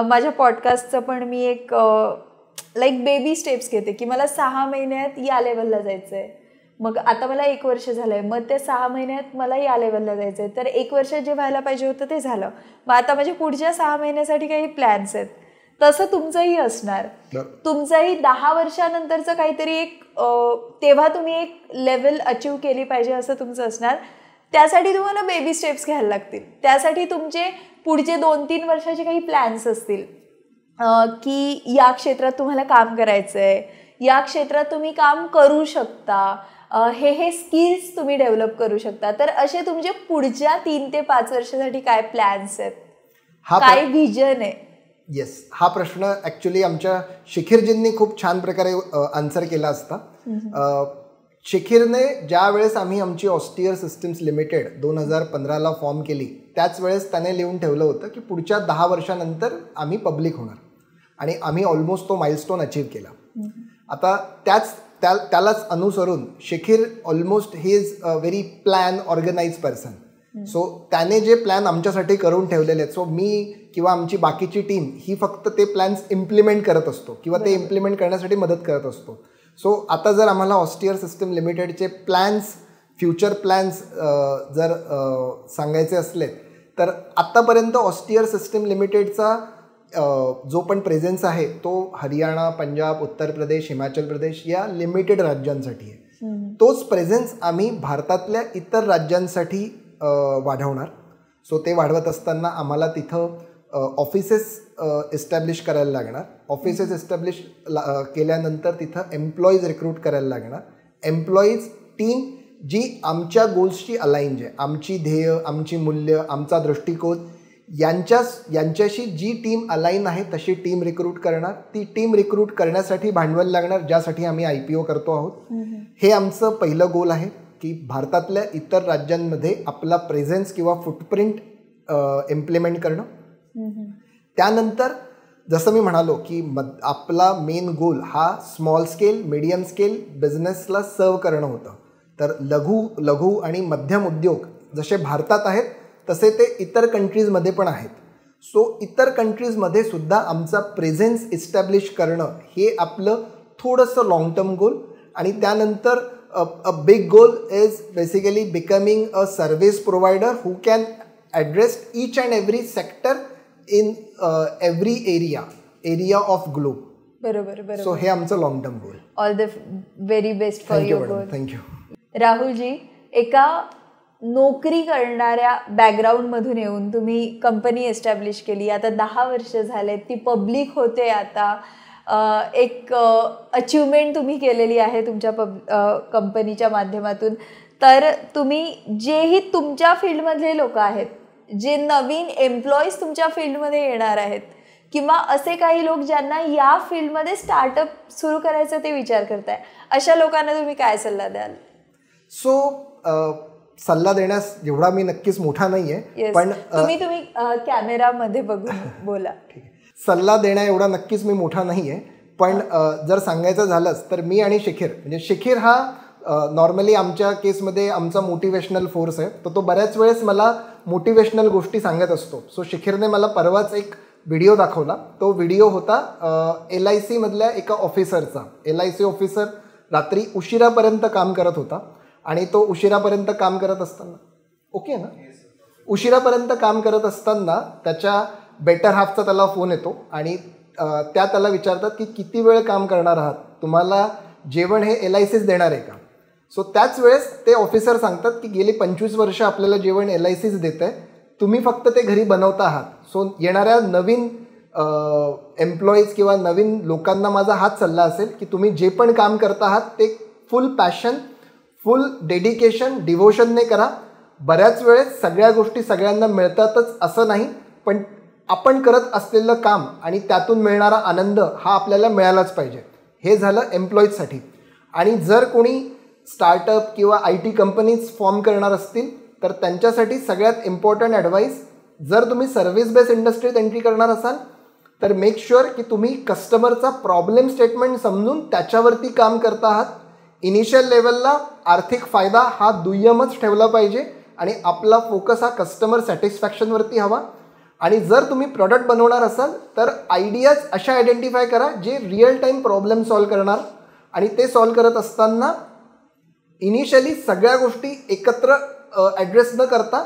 माझ्या पॉडकास्टचं पण मी एक बेबी स्टेप्स घेते की मला 6 महिन्यात या लेवलला जायचं आहे, मग आता मला 1 वर्ष झालं आहे, मग त्या 6 महिन्यात मला या लेवलला जायचं आहे, तर 1 वर्ष जे व्हायला पाहिजे होतं ते झालं, मग आता माझ्या पुढच्या 6 महिन्यासाठी काही प्लॅन्स आहेत. तसं तुमचंही असणार, तुमचंही 10 वर्षानंतरचं काहीतरी एक तेव्हा तुम्ही एक लेवल अचीव केली पाहिजे असं तुमचं असणार. त्यासाठी तुम्हाला बेबी स्टेप्स घ्यायला लागतील. त्यासाठी तुमचे पुढचे 2-3 वर्षाचे काही प्लॅन्स असतील की या क्षेत्रात तुम्हाला काम करायचं आहे, या क्षेत्रात तुम्ही काम करू शकता, हे स्किल्स तुम्ही डेव्हलप करू शकता. तर असे तुमचे पुढच्या 3 ते 5 वर्षासाठी काय प्लॅन्स आहेत, काय व्हिजन आहे? येस, हा प्रश्न ॲक्च्युली आमच्या शिखिरजींनी खूप छान प्रकारे आन्सर केला असता. शिखिरने ज्या वेळेस आम्ही आमची ऑस्टियर सिस्टीम्स लिमिटेड 2015ला फॉर्म केली त्याच वेळेस त्याने लिहून ठेवलं होतं की पुढच्या 10 वर्षानंतर आम्ही पब्लिक होणार, आणि आम्ही ऑलमोस्ट तो माइलस्टोन अचीव केला. आता त्यालाच अनुसरून Shikhir almost he is a very plan organize person. So त्याने जे प्लॅन आमच्यासाठी करून ठेवलेले आहेत, सो मी किंवा आमची बाकीची टीम ही फक्त ते प्लॅन्स इम्प्लिमेंट करत असतो किंवा ते इम्प्लिमेंट करण्यासाठी मदत करत असतो. सो आता जर आम्हाला ऑस्टियर सिस्टीम लिमिटेडचे प्लॅन्स, फ्युचर प्लॅन्स जर सांगायचे असले तर आत्तापर्यंत ऑस्टियर सिस्टीम लिमिटेडचा जो पण प्रेझेन्स आहे तो हरियाणा, पंजाब, उत्तर प्रदेश, हिमाचल प्रदेश या लिमिटेड राज्यांसाठी आहे. तोच प्रेझेन्स आम्ही भारतातल्या इतर राज्यांसाठी वाढवणार. सो ते वाढवत असताना आम्हाला तिथं ऑफिसेस एस्टॅब्लिश करायला लागणार. ऑफिसेस एस्टॅब्लिश केल्यानंतर तिथं एम्प्लॉईज रिक्रूट करायला लागणार. एम्प्लॉईज टीम जी आमच्या गोल्सची अलाइन आहे, आमची ध्येय, आमची मूल्य, आमचा दृष्टिकोन यांच्याशी जी टीम अलाइन आहे तशी टीम रिक्रूट करणार. ती टीम रिक्रूट करण्यासाठी भांडवल लागणार, ज्यासाठी आम्ही IPO करतो आहोत. हे आमचं पहिलं गोल आहे की भारतातल्या इतर राज्यांमध्ये आपला प्रेझेन्स किंवा फुटप्रिंट इम्प्लिमेंट करणं. त्यानंतर जसं मी म्हणालो की आपला मेन गोल हा स्मॉल स्केल, मीडियम स्केल बिझनेसला सर्व करणं होतं. तर लघु आणि मध्यम उद्योग जसे भारतात आहेत तसे ते इतर कंट्रीजमध्ये पण आहेत. सो इतर कंट्रीजमध्ये सुद्धा आमचा प्रेझेन्स इस्टॅब्लिश करणं हे आपलं थोडंसं लॉंग टर्म गोल. आणि त्यानंतर a big goal is basically becoming a service provider who can address each and every sector in every area of globe. बरोबर. So हे आमचं long term goal. All the very best for your goal. Thank you. Rahulji, एका नोकरी करणाऱ्या बॅकग्राऊंडमधून येऊन तुम्ही कंपनी एस्टॅब्लिश केली. आता 10 वर्ष झालेत, ती पब्लिक होते. आता एक अचिव्हमेंट तुम्ही केलेली आहे तुमच्या कंपनीच्या माध्यमातून. तर तुम्ही जेही तुमच्या फील्डमधले लोक आहेत, जे नवीन एम्प्लॉईज तुमच्या फील्डमध्ये येणार आहेत, किंवा असे काही लोक ज्यांना या फील्डमध्ये स्टार्टअप सुरू करायचं ते विचार करताय, अशा लोकांना तुम्ही काय सल्ला द्याल? सल्ला देण्यास जेवढा मी नक्कीच मोठा नाहीये, पण तुम्ही कॅमेरामध्ये बघून बोला. सल्ला देण्या एवढा नक्कीच मी मोठा नाहीये, पण जर सांगायचं झालंच तर मी आणि शिखिर, म्हणजे शिखिर हा नॉर्मली आमच्या केसमध्ये आमचा मोटिवेशनल फोर्स आहे. तर तो बऱ्याच वेळेस मला मोटिवेशनल गोष्टी सांगत असतो. सो शिखिरने मला परवाच एक व्हिडिओ दाखवला. तो व्हिडिओ होता LIC मधल्या एका ऑफिसरचा. LIC ऑफिसर रात्री उशिरापर्यंत काम करत होता आणि तो उशिरापर्यंत काम करत असताना उशिरापर्यंत काम करत असताना त्याच्या बेटर हाफचा त्याला फोन येतो आणि त्याला विचारतात की किती वेळ काम करणार आहात, तुम्हाला जेवण हे LICच देणार आहे का? सो त्याच वेळेस ते ऑफिसर सांगतात की गेली 25 वर्ष आपल्याला जेवण LICच देत आहे, तुम्ही फक्त ते घरी बनवता आहात. सो येणाऱ्या नवीन एम्प्लॉईज किंवा नवीन लोकांना माझा हाच सल्ला असेल की तुम्ही जे पण काम करता आहात ते फुल पॅशन, फुल डेडिकेशन, डिव्होशनने करा. बऱ्याच वेळेस सगळ्या गोष्टी सगळ्यांना मिळतातच असं नाही, पण आपण करत असलेलं काम आणि त्यातून मिळणारा आनंद हा आपल्याला मिळालाच पाहिजे. हे झालं एम्प्लॉईजसाठी. आणि जर कोणी स्टार्टअप किंवा IT कंपनीज फॉर्म करणार असतील तर त्यांच्यासाठी सगळ्यात इम्पॉर्टंट ॲडवाईस, जर तुम्ही सर्व्हिस बेस्ड इंडस्ट्रीत एंट्री करणार असाल तर मेक शुअर की तुम्ही कस्टमरचा प्रॉब्लेम स्टेटमेंट समजून त्याच्यावरती काम करता आहात. इनिशियल लेवलला आर्थिक फायदा हा दुय्यमच ठेवला पाहिजे आणि आपला फोकस हा कस्टमर सॅटिस्फॅक्शनवरती हवा. आणि जर तुम्ही प्रॉडक्ट बनवणार असाल तर आयडियाज अशा आयडेंटिफाय करा जे रिअल टाईम प्रॉब्लेम सॉल्व्ह करणार. आणि ते सॉल्व्ह करत असताना इनिशियली सगळ्या गोष्टी एकत्र ॲड्रेस न करता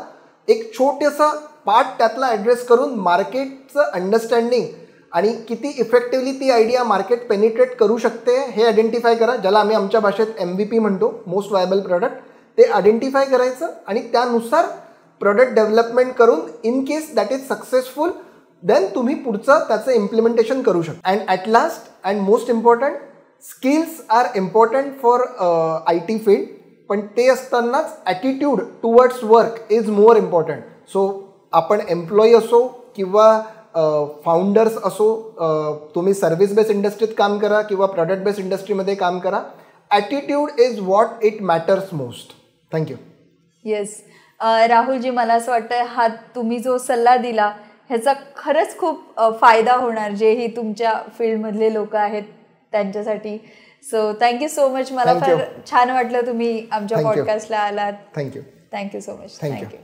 एक छोटासा पार्ट त्यातला ॲड्रेस करून मार्केटचं अंडरस्टँडिंग आणि किती इफेक्टिव्हली ती आयडिया मार्केट पेनिट्रेट करू शकते हे आयडेंटिफाय करा, ज्याला आम्ही आमच्या भाषेत MVP म्हणतो, मोस्ट व्हायबल प्रॉडक्ट. ते आयडेंटिफाय करायचं आणि त्यानुसार प्रोडक्ट डेव्हलपमेंट करून in case that is successful then तुम्ही पुढचं त्याचं इम्प्लिमेंटेशन करू शकता. And at last and most important, skills are important for IT field, पण ते असतानाच attitude towards work is more important. So आपण एम्प्लॉई असो किंवा फाउंडर्स असो, तुम्ही सर्व्हिस बेस्ड इंडस्ट्रीत काम करा किंवा प्रॉडक्ट बेस्ड इंडस्ट्रीमध्ये काम करा, attitude is what it matters most. Thank you. Yes Rahulji, मला असं वाटतं हा तुम्ही जो सल्ला दिला ह्याचा खरंच खूप फायदा होणार जेही तुमच्या फील्डमधले लोक आहेत त्यांच्यासाठी. So thank you so much. मला फार छान वाटलं तुम्ही आमच्या पॉडकास्टला आलात. Thank you so much. थँक्यू.